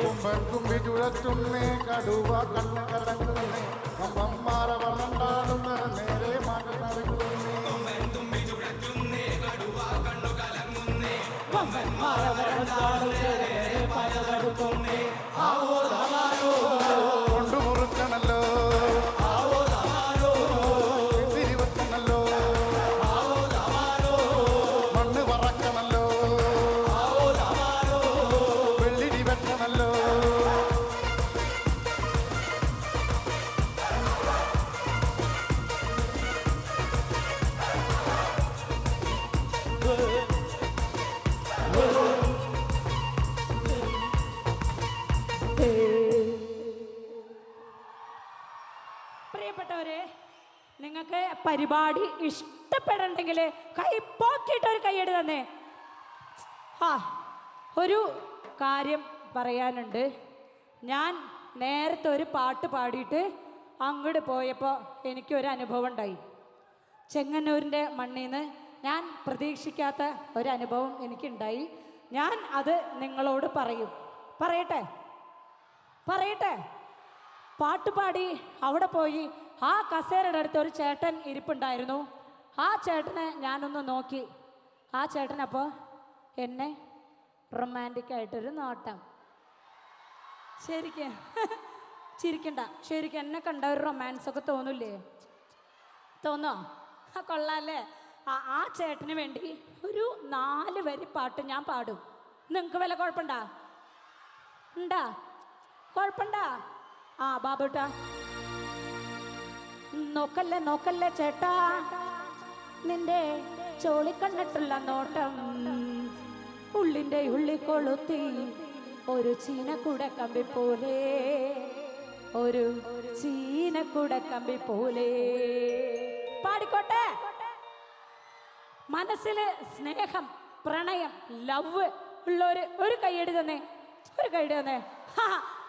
കുമ്പൻ കുമ്പി ചുഴറ്റുന്നേ, കടുവ കണ്ണ് കലങ്ങുന്നേ, കമ്പന്മാര വളണ്ടാടുന്ന നേരെ മാറ്റി നടക്കുന്നേ. കൊണ്ടുമുറുക്കണല്ലോ തിരിവെക്കണല്ലോ, മണ്ണ് പറക്കണല്ലോ, വെള്ളിടി വെക്കണല്ലോ. പ്രിയപ്പെട്ടവരെ, നിങ്ങൾക്ക് പരിപാടി ഇഷ്ടപ്പെടണ്ടെങ്കിൽ കൈ പോക്കിയിട്ട് ഒരു കൈയ്യടി തന്നെ. ആ ഒരു കാര്യം പറയാനുണ്ട്. ഞാൻ നേരത്തെ ഒരു പാട്ട് പാടിയിട്ട് അങ്ങോട്ട് പോയപ്പോൾ എനിക്കൊരു അനുഭവം ഉണ്ടായി. ചെങ്ങന്നൂരിൻ്റെ മണ്ണിൽ നിന്ന് ഞാൻ പ്രതീക്ഷിക്കാത്ത ഒരു അനുഭവം എനിക്കുണ്ടായി. ഞാൻ അത് നിങ്ങളോട് പറയട്ടെ. പാട്ട് പാടി അവിടെ പോയി ആ കസേരയുടെ അടുത്ത് ഒരു ചേട്ടൻ ഇരിപ്പുണ്ടായിരുന്നു. ആ ചേട്ടനെ ഞാനൊന്ന് നോക്കി. ആ ചേട്ടനപ്പോൾ എന്നെ റൊമാൻറ്റിക്കായിട്ടൊരു നോട്ടം. ശരിക്കും ചിരിക്കണ്ട, ശരിക്കും എന്നെ കണ്ട ഒരു റൊമാൻസൊക്കെ തോന്നില്ലേ? തോന്നോ? കൊള്ളാല്ലേ? ആ ചേട്ടന് വേണ്ടി ഒരു 4 വരി പാട്ട് ഞാൻ പാടും. നിങ്ങൾക്ക് വല്ല കുഴപ്പമുണ്ടാ? കുഴപ്പമുണ്ടാ? ആ ബാബുട്ടാ, നോക്കല്ലേ ചേട്ടാ, നിന്റെ ചോളിക്കണ്ണിട്ടുള്ള നോട്ടം ഉള്ളിൻ്റെ ഉള്ളി കൊളുത്തി ഒരു ചീനക്കുടക്കമ്പി പോലെ, ഒരു ചീനക്കുടക്കമ്പി പോലെ. പാടിക്കോട്ടെ. മനസ്സില് സ്നേഹം, പ്രണയം, ലവ് ഉള്ളവര് ഒരു കൈയ്യടി തന്നെ.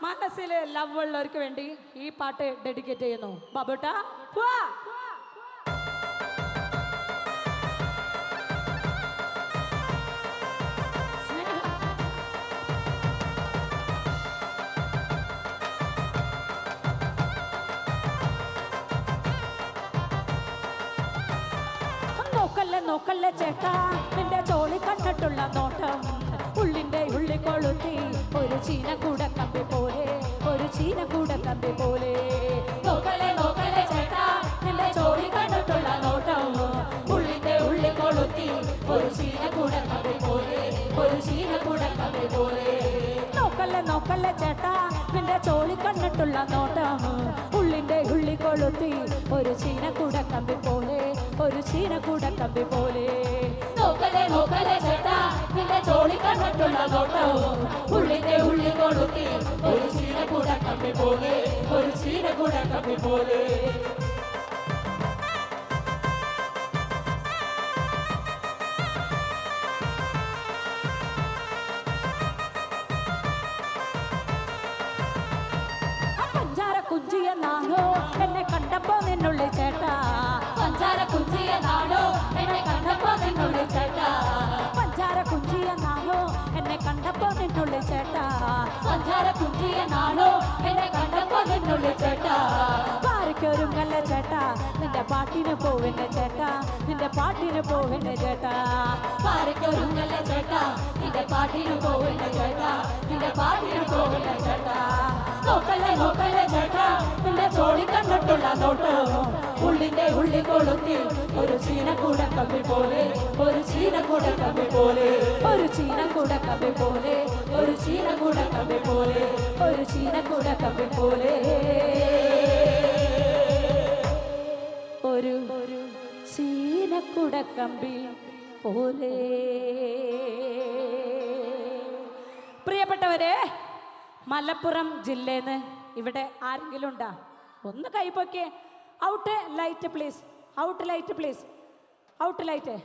മനസ്സില് ലവ് ഉള്ളവർക്ക് വേണ്ടി ഈ പാട്ട് ഡെഡിക്കേറ്റ് ചെയ്യുന്നു. ബാബുട്ടാ വാ. നോക്കല്ലേ ചേട്ടാ, നിന്റെ ചോളി കണ്ടിട്ടുള്ള നോട്ടം ഉള്ളിൻ്റെ ഉള്ളി കൊളുത്തി ഒരു ചീനക്കൂടക്കമ്പി പോലെ, ഒരു ചീനക്കൂടക്കമ്പി പോലെ. നോക്കല്ലേ ചേട്ടാ, നിന്റെ ചോളി കണ്ടിട്ടുള്ള നോട്ടം ഉള്ളിൻ്റെ ഉള്ളി കൊളുത്തി ഒരു ചീനക്കൂടക്കമ്പി പോലെ, ഒരു ചീനക്കൂടക്കമ്പി പോലെ. നോക്കല്ലേ ചേട്ടാ, നിന്റെ ചോളി കണ്ടിട്ടുള്ള നോട്ടം ഉള്ളിൻ്റെ ഉള്ളി കൊളുത്തി ഒരു ചീനക്കൂടക്കമ്പി പോലെ, ഒരു ചീനക്കൂടക്കമ്പി പോലെ. നോക്കല്ലേ ചേട്ടാ, നിന്റെ ചോളി കണ്ടിട്ടുള്ള നോട്ടം ഉള്ളിൻ്റെ ഉള്ളി കൊളുത്തി ഒരു ചീനക്കൂടക്കമ്പി പോലെ, ഒരു ചീനക്കൂടക്കമ്പി പോലെ. കുഞ്ചിയെന്നാണോ എന്നെ കണ്ടപ്പോ നിന്നുള്ളിൽ ചേട്ടാ, പഞ്ചാര കുഞ്ചിയെന്നാണോ എന്നെ കണ്ടപ്പോ നിന്നുള്ളിൽ ചേട്ടാ, പഞ്ചാര കുഞ്ചിയെന്നാണോ എന്നെ കണ്ടപ്പോ നിന്നുള്ളിൽ ചേട്ടാ, പഞ്ചാര കുഞ്ചിയെന്നാണോ എന്നെ കണ്ടപ്പോ നിന്നുള്ളിൽ ചേട്ടാ. പാരയ്ക്കൊരുങ്ങല്ലേ ചേട്ടാ, നിന്റെ പാട്ടിന് പോവെന്നെ ചേട്ടാ, നിന്റെ പാട്ടിന് പോവെന്നെ ചേട്ടാ. പാരയ്ക്കൊരുങ്ങല്ലേ ചേട്ടാ, നിന്റെ പാട്ടിന് പോവെന്നെ ചേട്ടാ, നിന്റെ പാട്ടിന് പോവെന്നെ ചേട്ടാ. നോക്കല്ലേ ചേട്ടാ, നിന്റെ ചോളി കണ്ടിട്ടുള്ള നോട്ടം ഉള്ളിൻ്റെ ഉള്ളി കൊളുത്തി ഒരു ചീനക്കൂടക്കമ്പി പോലെ, ഒരു ചീനക്കൂടക്കമ്പി പോലെ, ഒരു ചീനക്കൂടക്കമ്പി പോലെ, ഒരു ചീനക്കൂടക്കമ്പി പോലെ, ഒരു ചീനക്കൂടക്കമ്പി പോലെ, ഒരു ചീനക്കൂടക്കമ്പി പോലെ. പ്രിയപ്പെട്ടവരെ, മലപ്പുറം ജില്ലയിൽ നിന്ന് ഇവിടെ ആരെങ്കിലും ഉണ്ടാ? ഒന്ന് കൈപ്പൊക്കെ. Out light please, out light please, out light.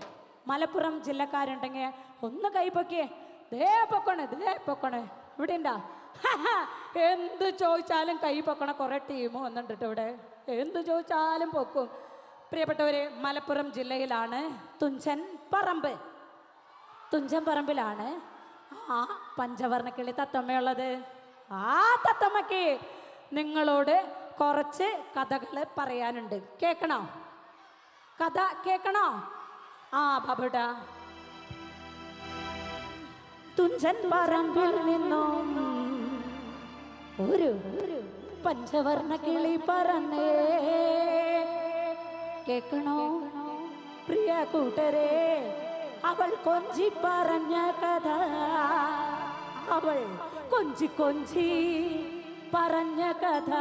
Malappuram ജില്ലക്കാരുണ്ടെങ്കിൽ ഒന്ന് കൈപ്പൊക്കെ. ദേ പൊക്കണ് ഇവിടെ ഉണ്ടാ? എന്ത് ചോദിച്ചാലും കൈ പൊക്കണ കുറേ ടീം വന്നിട്ടുണ്ട് ഇവിടെ. എന്ത് ചോദിച്ചാലും പൊക്കും. പ്രിയപ്പെട്ടവരെ, മലപ്പുറം ജില്ലയിലാണ് തുഞ്ചൻ പറമ്പിലാണ് ആ പഞ്ചവർണ്ണക്കിളി തത്തമ്മയുള്ളത്. ആ തത്തമ്മയ്ക്ക് നിങ്ങളോട് കുറച്ച് കഥകൾ പറയാനുണ്ട്. കേൾക്കണോ? കഥ കേൾക്കണോ? ആ ബാബുട്ടാ. തുഞ്ചൻ പറമ്പിൽ നിന്നും ഒരു പഞ്ചവർണ്ണ കിളി പറന്നേ. കേൾക്കണോ പ്രിയ കൂട്ടരെ? അവൾ കൊഞ്ചി പറഞ്ഞ കഥ, അവൾ കൊഞ്ചി പറഞ്ഞ കഥ.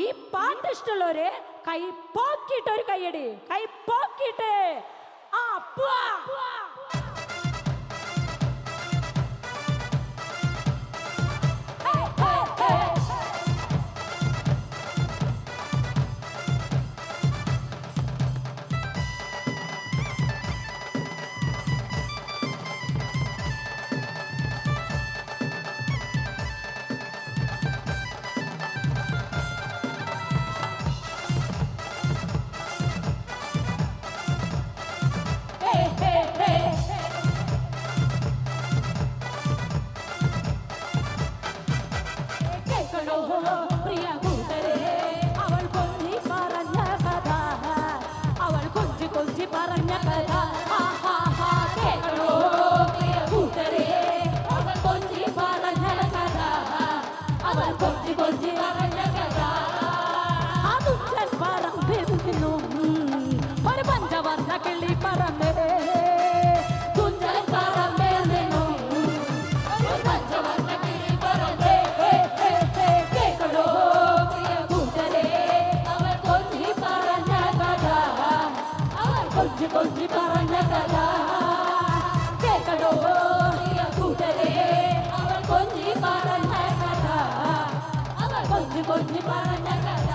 ഈ പാട്ട് ഇഷ്ടമുള്ളവര് കൈ പോക്കിയിട്ട് ഒരു കൈയടി, കൈ പോക്കിയിട്ട്. ആ തള്ളി പറന്നേ കുഞ്ചൻ പറമ്പേൽ നിന്നും ഒരു പഞ്ചവർണ്ണ കിളി പറന്നേ കേൾക്കണോ പ്രിയ കൂട്ടരെ അവൾ കൊഞ്ചി പറഞ്ഞ കഥ അവൾ കൊഞ്ചി കൊഞ്ചി പറഞ്ഞ കഥ കേൾക്കണോ പ്രിയ കൂട്ടരെ അവൾ കൊഞ്ചി പറഞ്ഞ കഥ അവൾ കൊഞ്ചി കൊഞ്ചി പറഞ്ഞ കഥ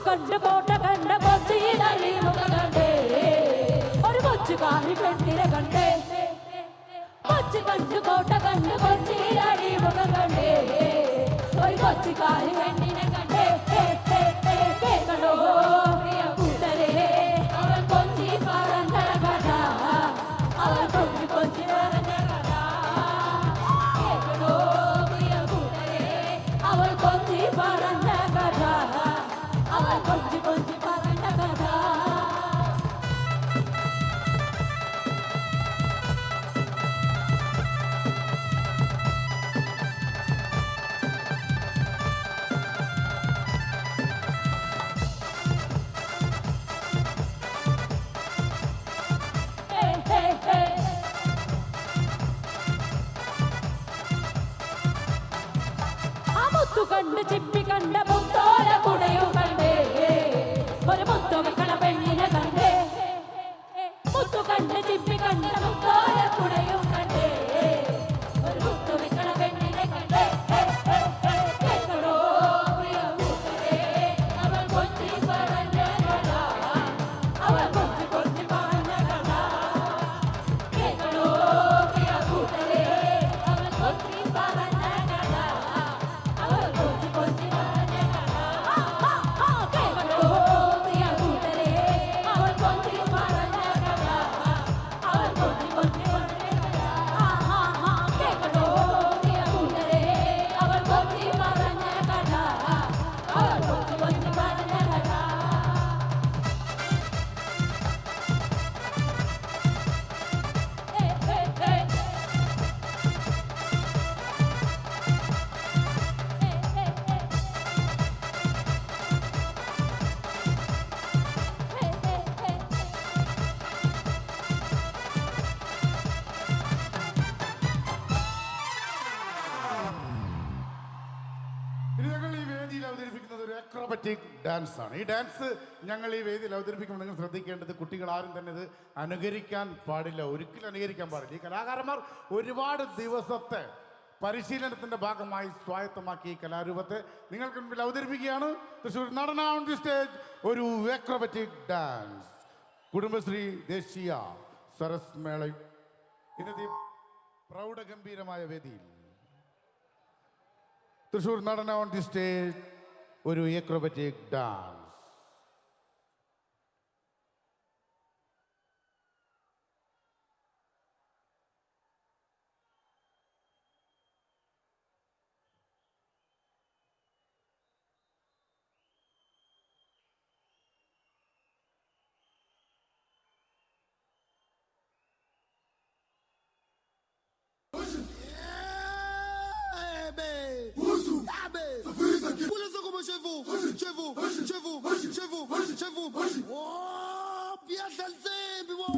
കണ്ട് കോട്ട കണ്ട കൊച്ചിയിലി മുഖം കണ്ടേ ഒരു കൊച്ചുകാരി പെണ്ണിനെ കണ്ടേ കൊച്ചു കണ്ട് കോട്ട കണ്ട് കൊച്ചിയിലി മുഖം കണ്ടേ ഒരു കൊച്ചുകാരി പെണ്ണിനെ കണ്ടേ കേൾക്കണോ പ്രിയ കൂട്ടരെ അവൾ കൊഞ്ചി പറഞ്ഞ കഥ അവൾ കൊഞ്ചി കൊഞ്ചി പറഞ്ഞ കഥ കേൾക്കണോ പ്രിയ കൂട്ടരെ അവൾ കൊഞ്ചി പറഞ്ഞ കഥ അവൾ കൊഞ്ചി കൊഞ്ചി പറഞ്ഞ കഥ ആ മുത്തു കണ്ട് ചിപ്പി കണ്ട മുത്തോല കുടയും കണ്ടേ ഒരു മുത്തു വെക്കണ പെണ്ണിനെ കണ്ടേ മുത്തു കണ്ട് ചിപ്പി കണ്ട മുത്തോല കുടയും കണ്ടേ ഒരു മുത്തു വെക്കണ പെണ്ണിനെ കണ്ടേ കേൾക്കണോ പ്രിയ കൂട്ടരെ അവൾ കൊഞ്ചി പറഞ്ഞ കഥ അവൾ കൊഞ്ചി കൊഞ്ചി പറഞ്ഞ കഥ കേൾക്കണോ പ്രിയ കൂട്ടരെ അവൾ കൊഞ്ചി പറഞ്ഞ കഥ അവൾ കൊഞ്ചി കൊഞ്ചി പറഞ്ഞ കഥ കേൾക്കണോ പ്രിയ കൂട്ടരെ അവൾ കൊഞ്ചി പറഞ്ഞ കഥ അവൾ കൊഞ്ചി കൊഞ്ചി പറഞ്ഞ കഥ കേൾക്കണോ പ്രിയ കൂട്ടരെ അവൾ കൊഞ്ചി പറഞ്ഞ കഥ അവൾ കൊഞ്ചി കൊഞ്ചി പറഞ്ഞ കഥ ഇനി ഞങ്ങൾ ഈ വേദിയിൽ അവതരിപ്പിക്കുന്നത് ഒരു അക്രോബാറ്റിക് ഡാൻസ് ആണ്. ഈ ഡാൻസ് ഞങ്ങൾ ഈ വേദിയിൽ അവതരിപ്പിക്കുമ്പോൾ നിങ്ങൾ ശ്രദ്ധിക്കേണ്ടത് കുട്ടികൾ ആരും തന്നെ ഇത് അനുകരിക്കാൻ പാടില്ല, ഒരിക്കലും അനുകരിക്കാൻ പാടില്ല. ഈ കലാകാരന്മാർ ഒരുപാട് ദിവസത്തെ പരിശീലനത്തിന്റെ ഭാഗമായി സ്വായത്തമാക്കിയ ഈ കലാരൂപത്തെ നിങ്ങൾക്ക് മുമ്പിൽ അവതരിപ്പിക്കുകയാണ്. തൃശ്ശൂർ നടന ഓൺ ദി സ്റ്റേജ് ഒരു അക്രോബാറ്റിക് ഡാൻസ് കുടുംബശ്രീ ദേശീയ സരസ് മേള ഇന്നത്തെ പ്രൗഢഗംഭീരമായ വേദിയിൽ തൃശ്ശൂർ നടന ഓൺ ദി സ്റ്റേജ് ഒരു acrobatic dance. Chez vous. Oh, bien salsé, puis bon.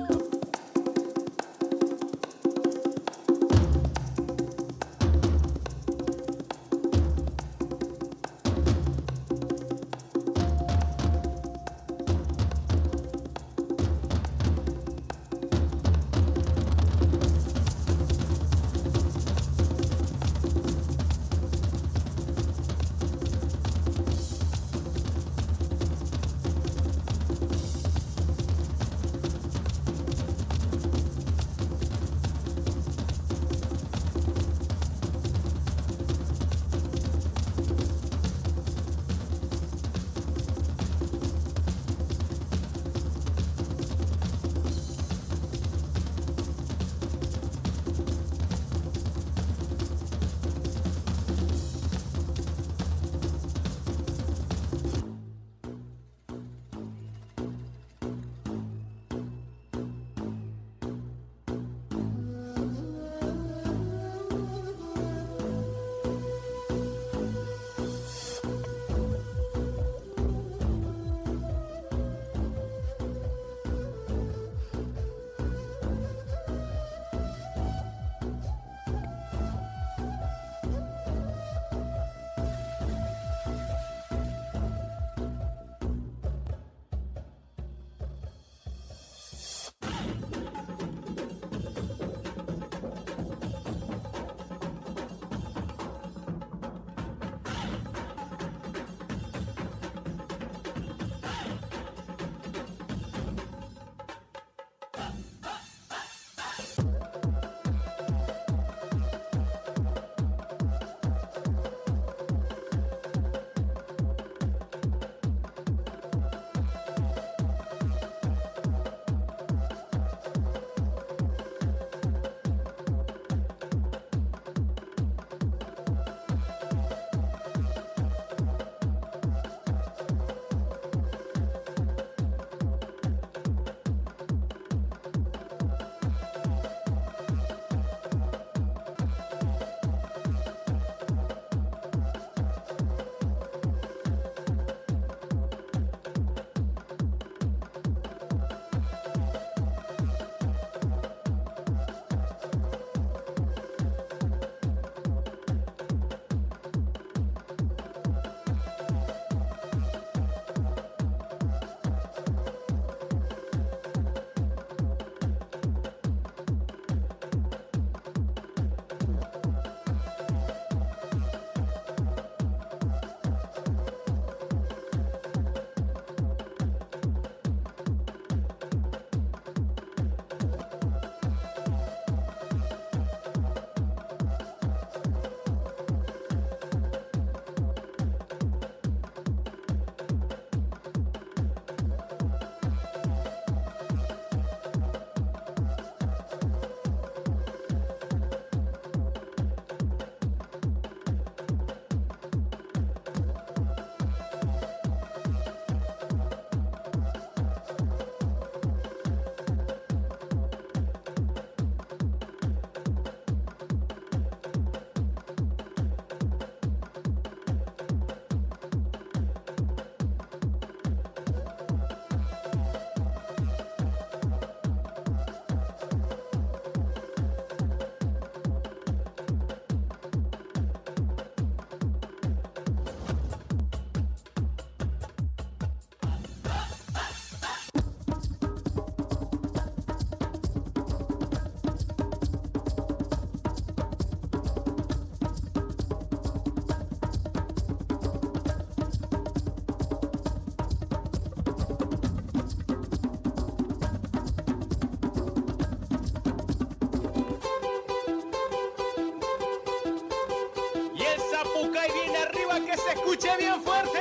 escuche bien fuerte.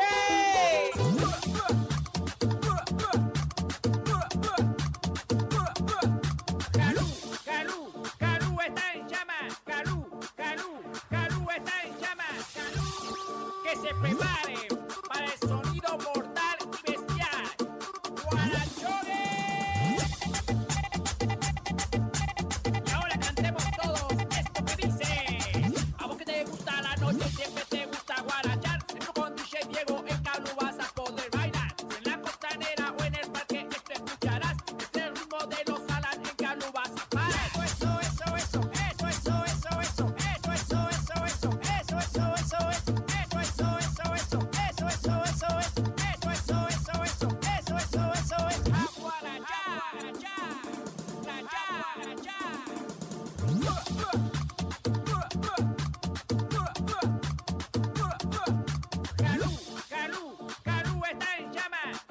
Calú está en llamas. Calú está en llamas. Que se prepare para el sonido mortal y bestial. ¡Guarachogue! Y ahora cantemos todos esto que dice. A vos que te gusta la noche, siempre te gusta guarachar. Siempre con DJ Diego en Calú vas a poder bailar. Si en la costanera o en el parque esto escucharás. Es el ritmo de los Alan en Calú vas a parar. Calú está en llamas.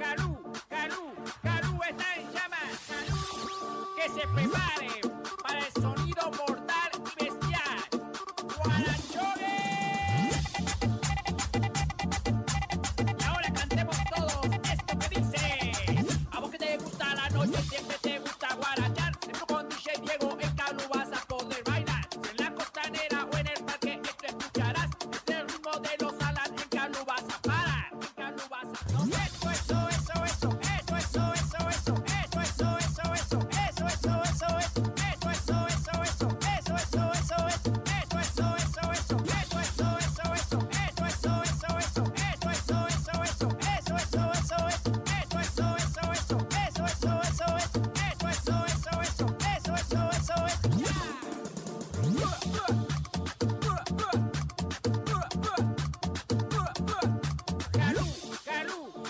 Calú está en llamas. Que se prepare para el sonido mortal y bestial. ¡Guarachogue! Y ahora cantemos todos esto que dice. A vos que te gusta la noche, siempre te gusta guarachar. Siempre con DJ Diego en Calú vas a poder bailar. Si en la costanera o en el parque esto escucharás. Es el ritmo de los Alan en Calú vas a parar. En Calú vas a... No,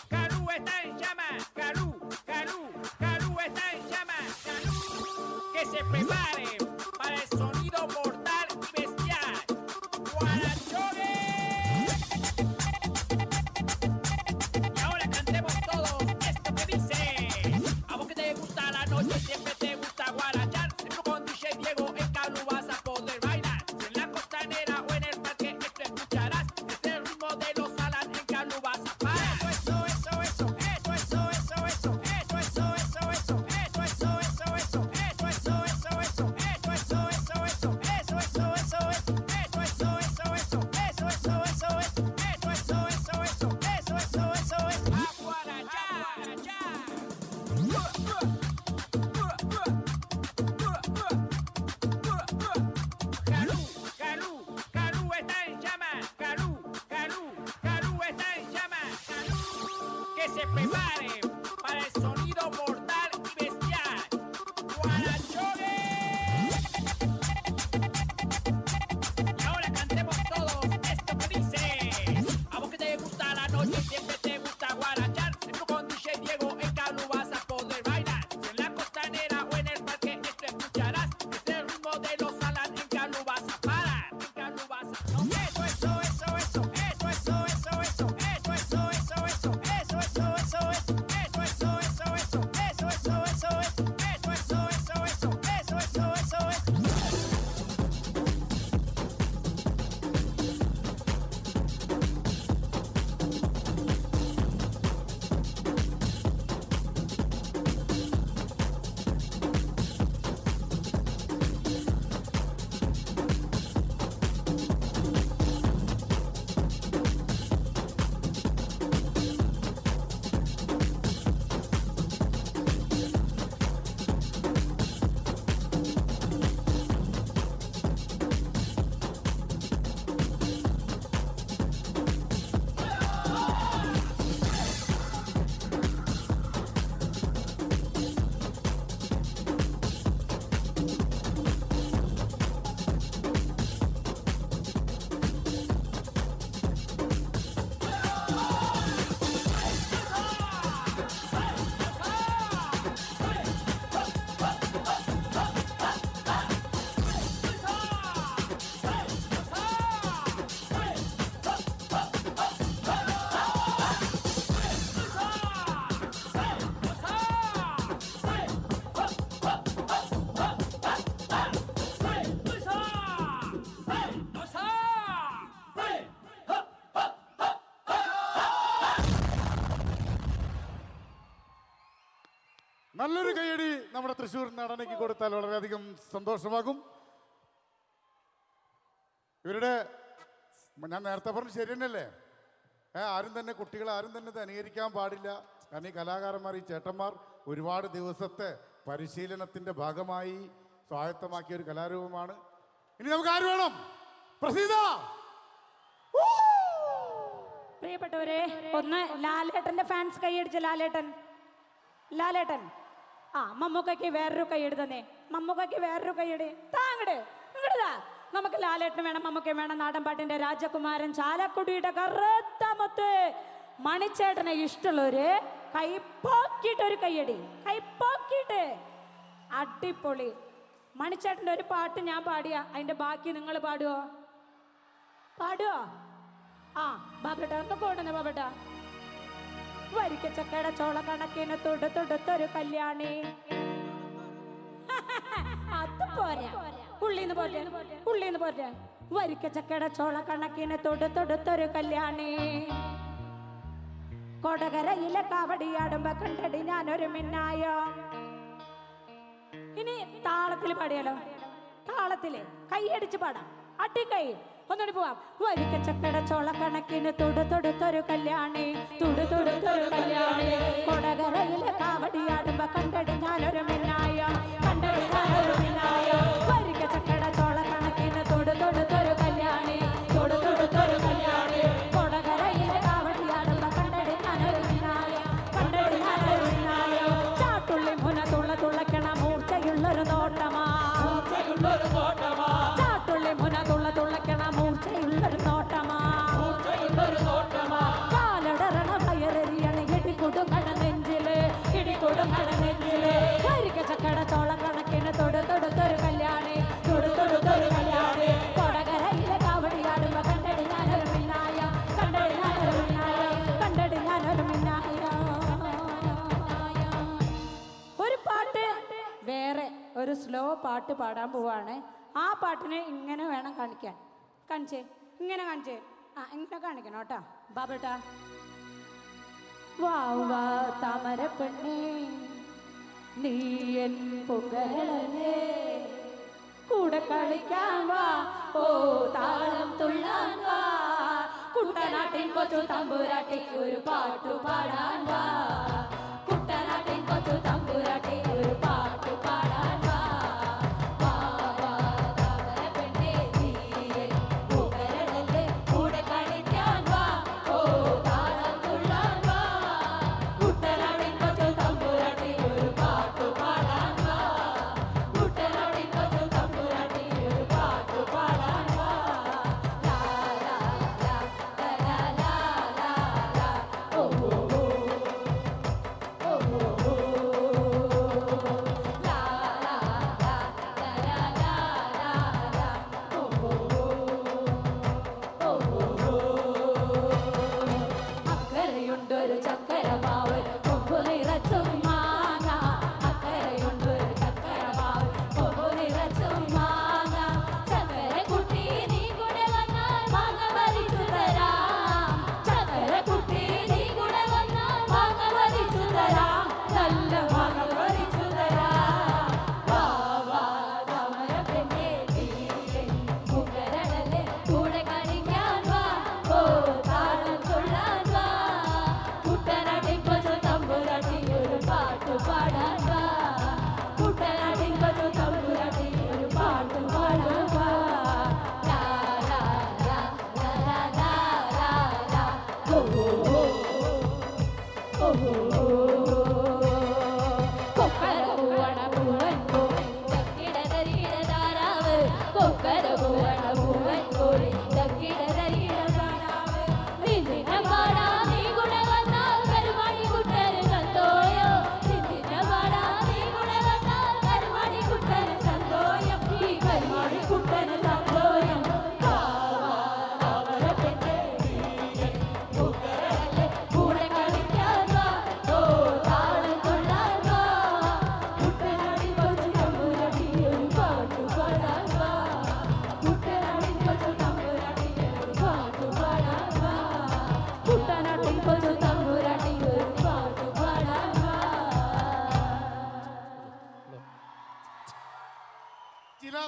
Calú está en llamas. Calú está en llamas. Que se prepare para el sonido mortal y bestial. ¡Guarachogue! Y ahora cantemos todos esto que dice. A vos que te gusta la noche, siempre te gusta guarachar. Siempre con DJ Diego en Calú vas a poder bailar. Si en la costanera o en el parque esto escucharás. Es el ritmo de los Alan en Calú vas a parar. Calú está en llamas. Calú está en llamas. Que se prepare para el sonido mortal y bestial. ¡Guarachogue! Y ahora cantemos todos esto que dice. A vos que te gusta la noche, siempre te gusta guarachar. Siempre con DJ Diego en Calú vas a poder bailar. Si en la costanera o en el parque esto escucharás. Es el ritmo de los Alan en Calú vas a parar. En Calú vas a... No, Eso es. നല്ലൊരു കൈയടി നമ്മുടെ തൃശ്ശൂർ നടനയ്ക്ക് കൊടുത്താൽ വളരെയധികം സന്തോഷമാകും. ഇവരുടെ ഞാൻ നേരത്തെ പറഞ്ഞു ശരി തന്നെയല്ലേ? ആരും തന്നെ കുട്ടികളെ ആരും തന്നെ ഇത് അനുകരിക്കാൻ പാടില്ല. കാരണം ഈ കലാകാരന്മാർ, ഈ ചേട്ടന്മാർ ഒരുപാട് ദിവസത്തെ പരിശീലനത്തിന്റെ ഭാഗമായി സ്വായത്തമാക്കിയ ഒരു കലാരൂപമാണ്. ഇനി നമുക്ക് ആര് വേണം? പ്രസീത. പ്രിയപ്പെട്ടവരെ, ഒന്ന് ലാലേട്ടന്റെ ഫാൻസ് കൈയടിച്ച ലാലേട്ടൻ. ലാലേട്ടൻ മമ്മൂക്കയ്ക്ക് വേറൊരു കൈയ്യടി തന്നെ. മമ്മൂക്കയ്ക്ക് വേറൊരു കൈയ്യടി താങ്ങട് ഇങ്ങടാ. നമുക്ക് ലാലേട്ടന് വേണം, മമ്മൂക്ക വേണം. നാടൻപാട്ടിന്റെ രാജകുമാരൻ, ചാലക്കുടിയുടെ കറുത്ത മുത്ത് മണിച്ചേട്ടനെ ഇഷ്ടമുള്ളവര് കൈപ്പോക്കിയിട്ട് ഒരു കൈയ്യടി. കൈപ്പോക്കിയിട്ട് അടിപൊളി. മണിച്ചേട്ടന്റെ ഒരു പാട്ട് ഞാൻ പാടിയ അതിന്റെ ബാക്കി നിങ്ങൾ പാടുവോ? പാടുവോ? ബാബേട്ട ഒന്ന് കൊണ്ടുവന്നേ ബാബേട്ട. വരിക്ക ചക്കയുടെ ചോള കണക്കിന് തൊടുത്തൊടുത്തൊരു കല്യാണി. അത് പോരാ, ഉള്ളിന്ന് പോരാ. വരിക്ക ചക്കയുടെ ചോള കണക്കിന് തൊടുത്തൊടുത്തൊരു കല്യാണി. കൊടകരയിലെ കാവടിയാടുമ്പോ കണ്ടടി ഞാനൊരു മിന്നായോ. ഇനി താളത്തിൽ പാടിയാലോ? താളത്തില് കൈയടിച്ച് പാടാം. അട്ടിക്കൈ ഒന്നുകൂടി പോവാം. വരിക്ക ചക്കട ചോള കണക്കിന് തൊടുത്തൊടുത്തൊരു കല്യാണി. തൊടുത്തൊടുത്തൊരു കല്യാണി. കൊടകരയിലെ കാവടിയാടുമ്പോ കണ്ടടി ഞാനൊരു മിന്നായോ. കണ്ടടി ഞാനൊരു മിന്നായോ. വരിക്ക ചക്കട ചോള കണക്കിന് തൊടുത്തൊടുത്തൊരു കല്യാണി. തൊടുത്തൊടുത്തൊരു കല്യാണി. കൊടകരയിലെ കാവടിയാടുമ്പോ കണ്ടടി ഞാനൊരു മിന്നായോ. കണ്ടടി ഞാനൊരു മിന്നായോ. ചാട്ടുള്ളി മുന തുള്ളക്കണ മൂർച്ചയുള്ളൊരു നോട്ടമാ. ചാട്ടുള്ളി മുന തുള്ളക്കണ മൂർച്ചയുള്ളൊരു നോട്ടമാ. കാലടറണ ഭയറിയണ ഇടികൊടുങ്ങണ നെഞ്ചില്. വരിക്ക ചക്കട ചോള കണക്കിന് തൊടുത്തൊടുത്തൊരു കല്യാണി. തൊടുത്തൊടുത്തൊരു കല്യാണി. കൊടകരയിലെ കാവടിയാടുമ്പോ കണ്ടടി ഞാനൊരു മിന്നായ. കണ്ടടി ഞാനൊരു മിന്നായ. കണ്ടടി ഞാനൊരു മിന്നായ. ഒരു പാട്ട് വേറെ ഒരു സ്ലോ പാട്ട് പാടാൻ പോവാണ്. ആ പാട്ടിനെ ഇങ്ങനെ വേണം കാണിക്കാൻ. കാണിച്ചേ, ഇങ്ങനെ കാണിച്ചേ. ഇങ്ങനെ കാണിക്കണം കേട്ടോ ബാബേട്ടാ. വാ വാ താമര പെണ്ണേ, നീ എൻ പുകഴല്ലേ. കൂടെ കളിക്കാൻ വാ, ഓ താളം തുള്ളാൻ വാ. കുട്ടനാട്ടിൻ കൊച്ചു തമ്പുരാട്ടി ഒരു പാട്ടു പാടാൻ വാ. കുട്ടനാട്ടിൻ കൊച്ചു തമ്പുരാട്ടി ഒരു പാട്ടു പാടാൻ വാ.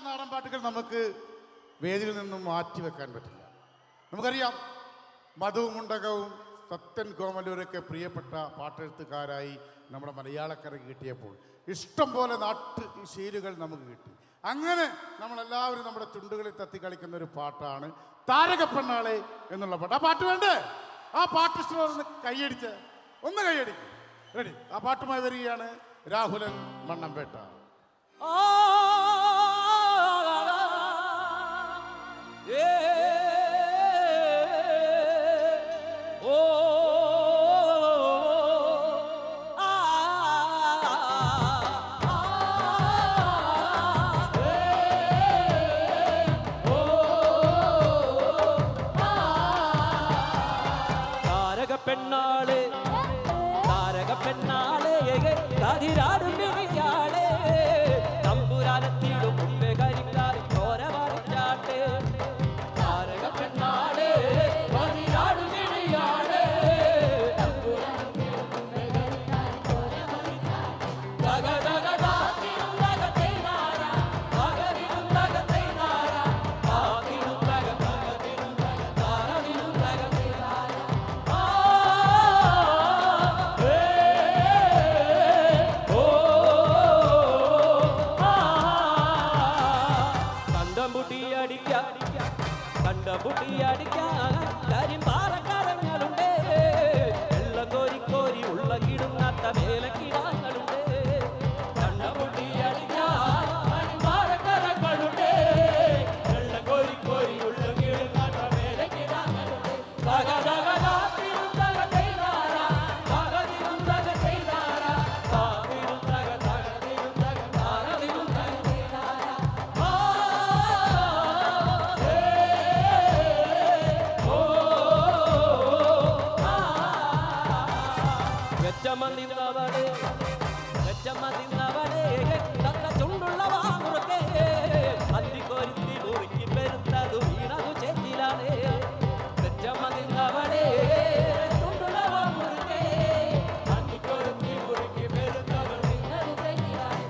നാടൻ പാട്ടുകൾ നമുക്ക് വേദിയിൽ നിന്നും മാറ്റിവെക്കാൻ പറ്റില്ല. നമുക്കറിയാം, മധുമുണ്ടകവും സത്യൻ കോമലൂരൊക്കെ പ്രിയപ്പെട്ട പാട്ടെഴുത്തുകാരായി നമ്മുടെ മലയാളക്കരയ്ക്ക് കിട്ടിയപ്പോൾ ഇഷ്ടം പോലെ നാട്ട് ശീലുകൾ നമുക്ക് കിട്ടി. അങ്ങനെ നമ്മളെല്ലാവരും നമ്മുടെ ചുണ്ടുകളിൽ തത്തി കളിക്കുന്ന ഒരു പാട്ടാണ് താരകപ്പെണ്ണാളെ എന്നുള്ള പാട്ട്. ആ പാട്ട് വേണ്ടേ? ആ പാട്ട് ഇഷ്ടം കൈയടിച്ച് ഒന്ന് കൈയടിക്കും. റെഡി? ആ പാട്ടുമായി വരികയാണ് രാഹുലൻ മണ്ണമ്പേട്ട. പെണ്ണാളെ താരക പെണ്ണാളെ കതിരാടും വിളിയാളെ തമ്പുരാനത്തിടും മുമ്പേ കരിക്കാരി ചോര പറിച്ചാട്ടെ. താരക പെണ്ണാളെ കതിരാടും വിളിയാളെ കണ്ടപുട്ടിയടിക്കാൻ കരിമ്പാറക്കാരങ്ങളുണ്ട്. വെള്ളം കോരി കോരി ഉള്ളകിടുന്നാത്ത വേലക്കിടാങ്ങളുണ്ട്. കണ്ടപുട്ടിയടിക്കാൻ കരിമ്പാറക്കാരങ്ങളുണ്ട്. വെള്ളം കോരി കോരി ഉള്ളകിടുന്നാത്ത വേലക്കിടാങ്ങളുണ്ട്. വെച്ചമതിന്നവളെ തന്ന ചുണ്ടുള്ള വാമുറക്കെ അന്തിക്കൊരുത്തി മുറുക്കി പെരുത്തതു വീണതു ചേത്തിലാണ്. വെച്ചമതിന്നവളെ ചുണ്ടുള്ള വാമുറക്കെ അന്തിക്കൊരുത്തി മുറുക്കി പെരുത്തതു വീണതു ചേത്തിലാണ്.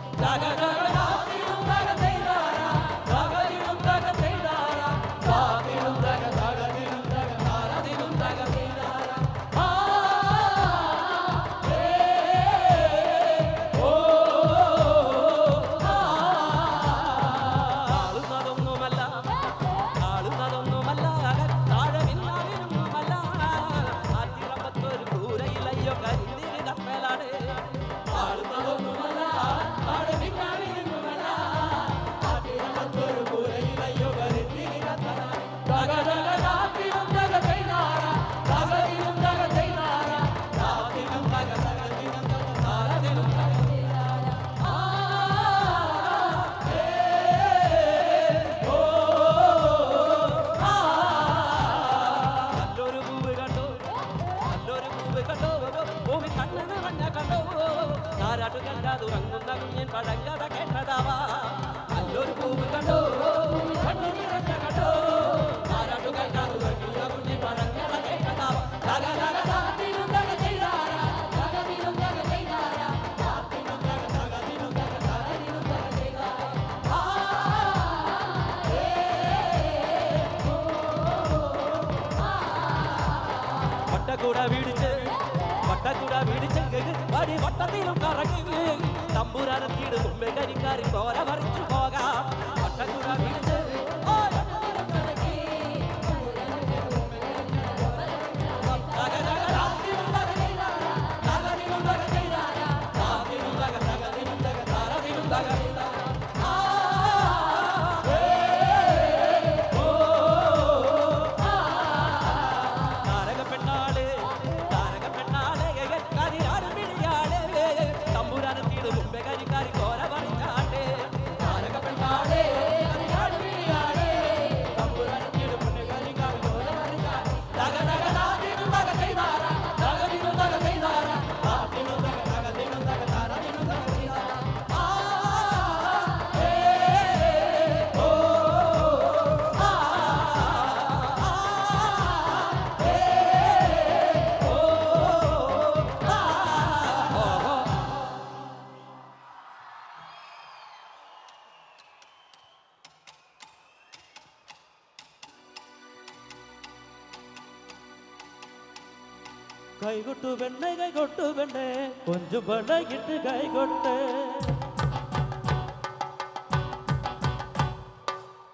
തുറങ്ങുന്ന കുഞ്ഞൻ പഴങ്കഥ കേട്ടതാവാ. നല്ലൊരു പൂവ് കണ്ടോ കണ്ടു നിറഞ്ഞ കണ്ടോ ആരാട്ടു കണ്ടാതു കണ്ടുള്ള കുഞ്ഞൻ പഴങ്കഥ കേട്ടതാവാ. വട്ടക്കൂട പിടിച്ച് വടി വട്ടത്തിലും കറങ്ങി തമ്പുരാനത്തിയുടെ മുമ്പേ കരിക്കാരി ചോര പറിച്ചു പോകാം. വട്ടക്കൂട പിടിച്ച് തമ്പുരാനത്തിയുടെ മുമ്പേ കരിക്കാരി ചോര പറിച്ചാട്ടെ. താരക പെണ്ണാളെ കൈകൊട്ടു പെണ്ണെ കൈകൊട്ടു പെണ്ണെ കൊഞ്ചു പടകിട്ട് കൈകൊട്ടെ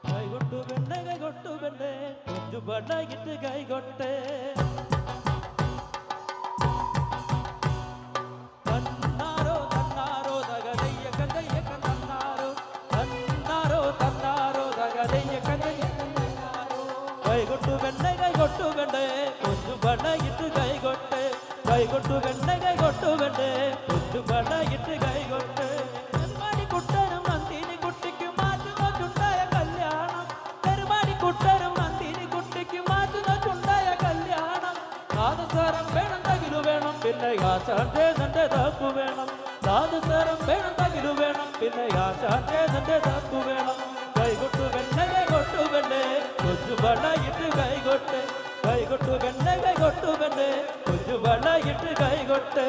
കൈകൊട്ടു പെണ്ണെ കൈകൊട്ടു പെണ്ണെ കൊഞ്ചു പടകിട്ട് കൈകൊട്ടെ തന്നാരോ തന്നാരോ തകതയ്യ കന്തയ്യ കന്നാരോ തന്നാരോ തന്നാരോ തകതയ്യ കന്തയ്യ കന്നാരോ കൈകൊട്ടു പെണ്ണെ കൈകൊട്ടു പെണ്ണെ കൊഞ്ചു പടകിട്ട് കൈകൊട്ടെ കൈകൊട്ടു പെണ്ണെ കൈകൊട്ടു പെണ്ണെ കൊഞ്ചു പടകിട്ട് കൈകൊട്ടെ കുട്ടനും മന്തിനി കുട്ടിക്ക് മാറ്റുന്നുണ്ടായ കല്യാണം പെരുമാടി കുട്ടനും മന്തിനി കുട്ടിക്ക് മാറ്റുന്നുണ്ടായ കല്യാണം നാദസ്വരം വേണം തകിലു വേണം പിന്നെ ആശാന്റെ തപ്പു വേണം നാദസ്വരം വേണം തകിലു വേണം പിന്നെ ആശാന്റെ തപ്പു വേണം കൈകൊട്ടു പെണ്ണെ കൈകൊട്ടു പെണ്ണെ കൊഞ്ചു പടകിട്ട് കൈകൊട്ടെ കൈകൊട്ടു പെണ്ണെ കൈകൊട്ടു പെണ്ണെ കൊഞ്ചു പടകിട്ട് കൈകൊട്ടെ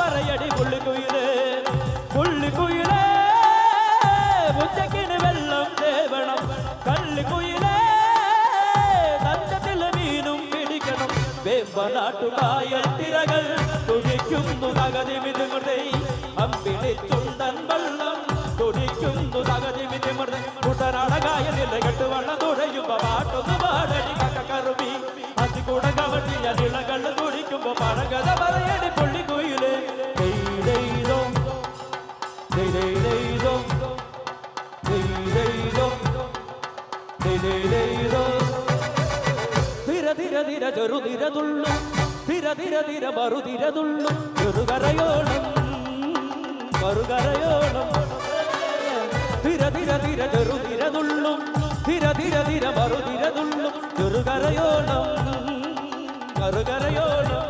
പറയടി പുള്ളിക്കുയിലേ പുള്ളിക്കുയിലേ മുറ്റക്കിന് വെള്ളം തേവണം കള്ളിക്കുയിലേ തഞ്ചത്തിൽ മീനും പിടിക്കണം വേമ്പനാട്ടുകായൽ തിരകൾ തുടിക്കുന്നു തകതി മിതുമുറേ അമ്പിളി ചുണ്ടൻ വെള്ളം തുടിക്കുന്നു തകതി മിതുമുറേ കുട്ടനാടകായലിലെ കെട്ടുവള്ളം തുഴയുമ്പോ പാട്ടൊന്ന് പാടടി കക്കറുമി അതികൂടെ കവട്ടി ഞാൻ ഇളകൾ തുടിക്കുമ്പോ പഴകഥ പറയടി പുള്ളിക്കുയിലേ ധീര ധീര ധീര ചെറുതിര തുള്ളും ധീര ധീര ധീര മറുതിര തുള്ളും ചെറുകരയോളം മറുകരയോളം ധീര ധീര ധീര ചെറുതിര തുള്ളും ധീര ധീര ധീര മറുതിര തുള്ളും ചെറുകരയോളം മറുകരയോളം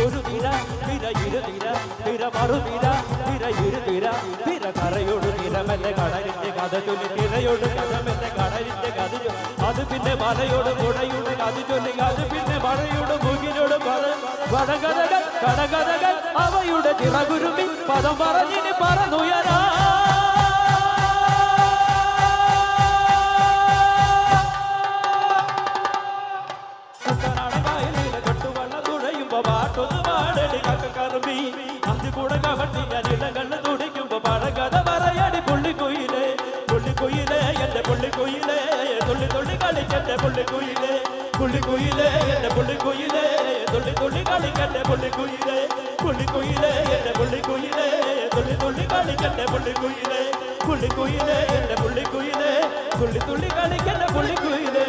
ഒരു തിര തിര ഇരുതിര തിര മറുതിര തിര ഇരുതിര തിര കരയോട് തിരമെന്റെ കടലിന്റെ കഥ ചൊല്ലി തിരയോട് കഥമെന്റെ കടലിന്റെ കഥ അത് പിന്നെ മലയോട് പുഴയോട് കഥ ചൊല്ലി അത് പിന്നെ മഴയോട് മുകിലോട് കടകഥകൾ കടകഥകൾ അവയുടെ ചിറകുരുമി പദം പറഞ്ഞിന് പറന്നുയരാ പാട്ടൊന്ന് പാടടി കക്കറുമി അതികൂടെ കവട്ടി ഞാൻ ഇടകണ്ണ് തുടിക്കുമ്പോ പഴകഥ പറയടി പുള്ളിക്കുയിലേ പുള്ളിക്കുയിലേ എന്റെ പുള്ളിക്കുയിലേ തുള്ളി തുള്ളി കളിക്കട്ടെ പുള്ളിക്കുയിലേ പുള്ളിക്കുയിലേ എന്റെ പുള്ളിക്കുയിലേ തുള്ളി തുള്ളി കളിക്കട്ടെ പുള്ളിക്കുയിലേ പുള്ളിക്കുയിലേ എന്റെ പുള്ളിക്കുയിലേ തുള്ളി തുള്ളി കളിക്കട്ടെ പുള്ളിക്കുയിലേ പുള്ളിക്കുയിലേ എന്റെ പുള്ളിക്കുയിലേ തുള്ളി തുള്ളി കളിക്കട്ടെ പുള്ളിക്കുയിലേ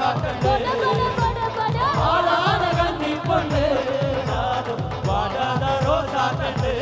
ரோசாக்கண்ணு ஆளாத கண்ணி பொண்ணு நானும் வாடாத ரோசாக்கண்ணு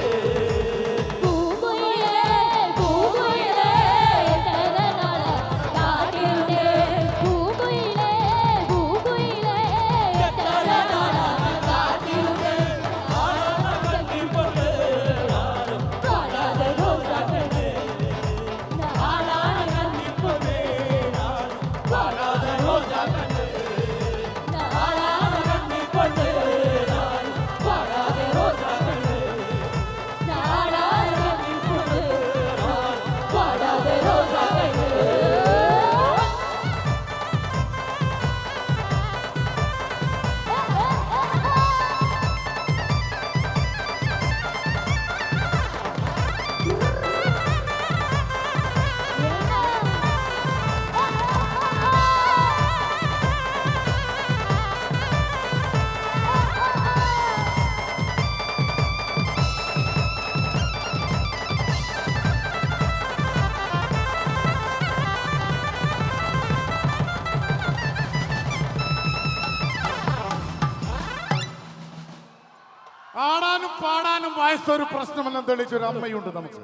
ആടാനും പാടാനും വയസ്സൊരു പ്രശ്നമെല്ലാം തെളിയിച്ചൊരു അമ്മയുണ്ട് നമുക്ക്.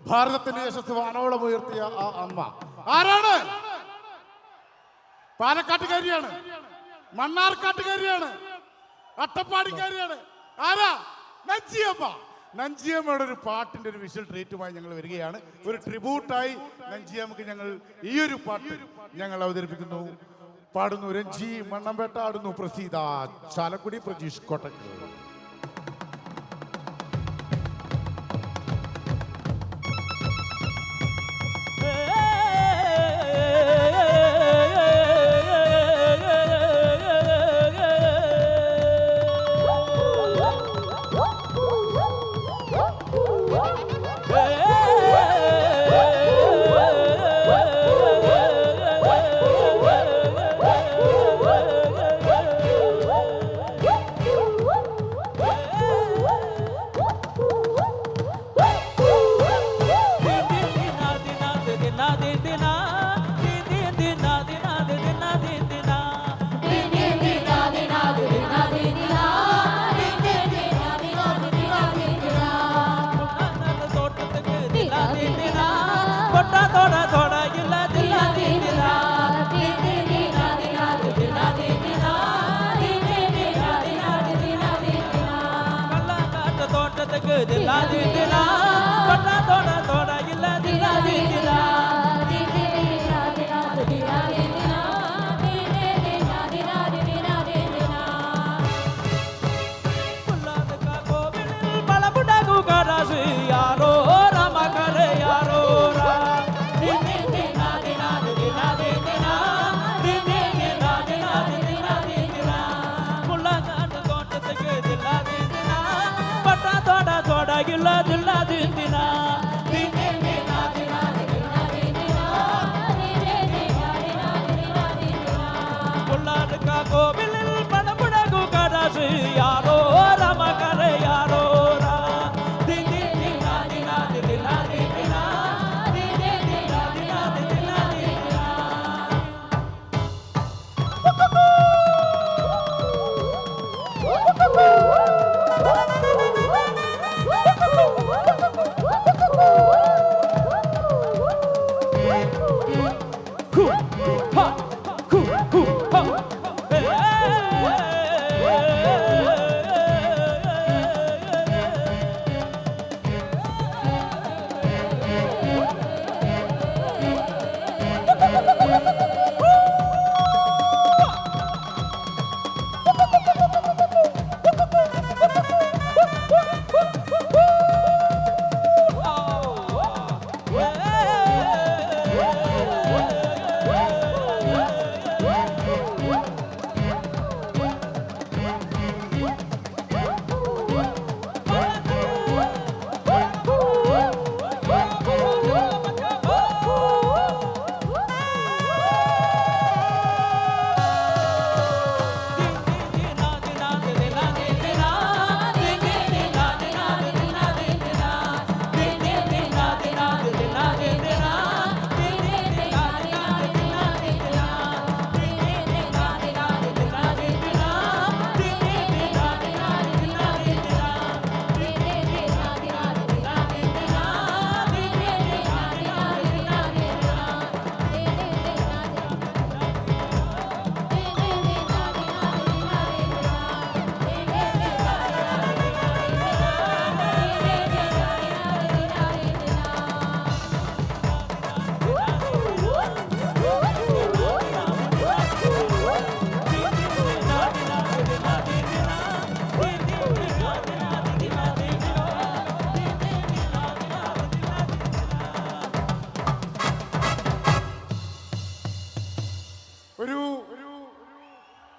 ഭാരതത്തിന്റെ യശസ് വാനോളം ഉയർത്തിയ ആ അമ്മ ആരാണ്? പാലക്കാട്ടുകാരിയാണ്, മണ്ണാർക്കാട്ടുകാരിയാണ്, അട്ടപ്പാടിക്കാരിയാണ്. ആരാ? നഞ്ചിയമ്മ. നഞ്ചിയമ്മയുടെ ഒരു പാട്ടിന്റെ ഒരു വിഷ്വൽ ട്രീറ്റുമായി ഞങ്ങൾ വരികയാണ്. ഒരു ട്രിബ്യൂട്ടായി നഞ്ചിയമ്മക്ക് ഞങ്ങൾ ഈ ഒരു പാട്ട് ഞങ്ങൾ അവതരിപ്പിക്കുന്നു. പാടുന്നു രഞ്ജി മണ്ണമ്പേട്ട, ആടുന്നു പ്രസീത ചാലക്കുടി, പ്രജീഷ് കോട്ടക്കൽ.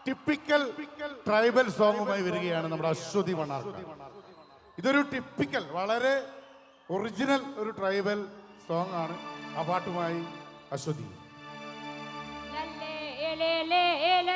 ടിപ്പിക്കൽ ട്രൈബൽ സോങ്ങുമായി വരികയാണ് നമ്മുടെ അശ്വതി മണ്ണാർക്കാട്. ഇതൊരു ടിപ്പിക്കൽ വളരെ ഒറിജിനൽ ഒരു ട്രൈബൽ സോങ് ആണ്. ആ പാട്ടുമായി അശ്വതി. ലല്ലേ, ഏലേ, ലേ, ഏലേ,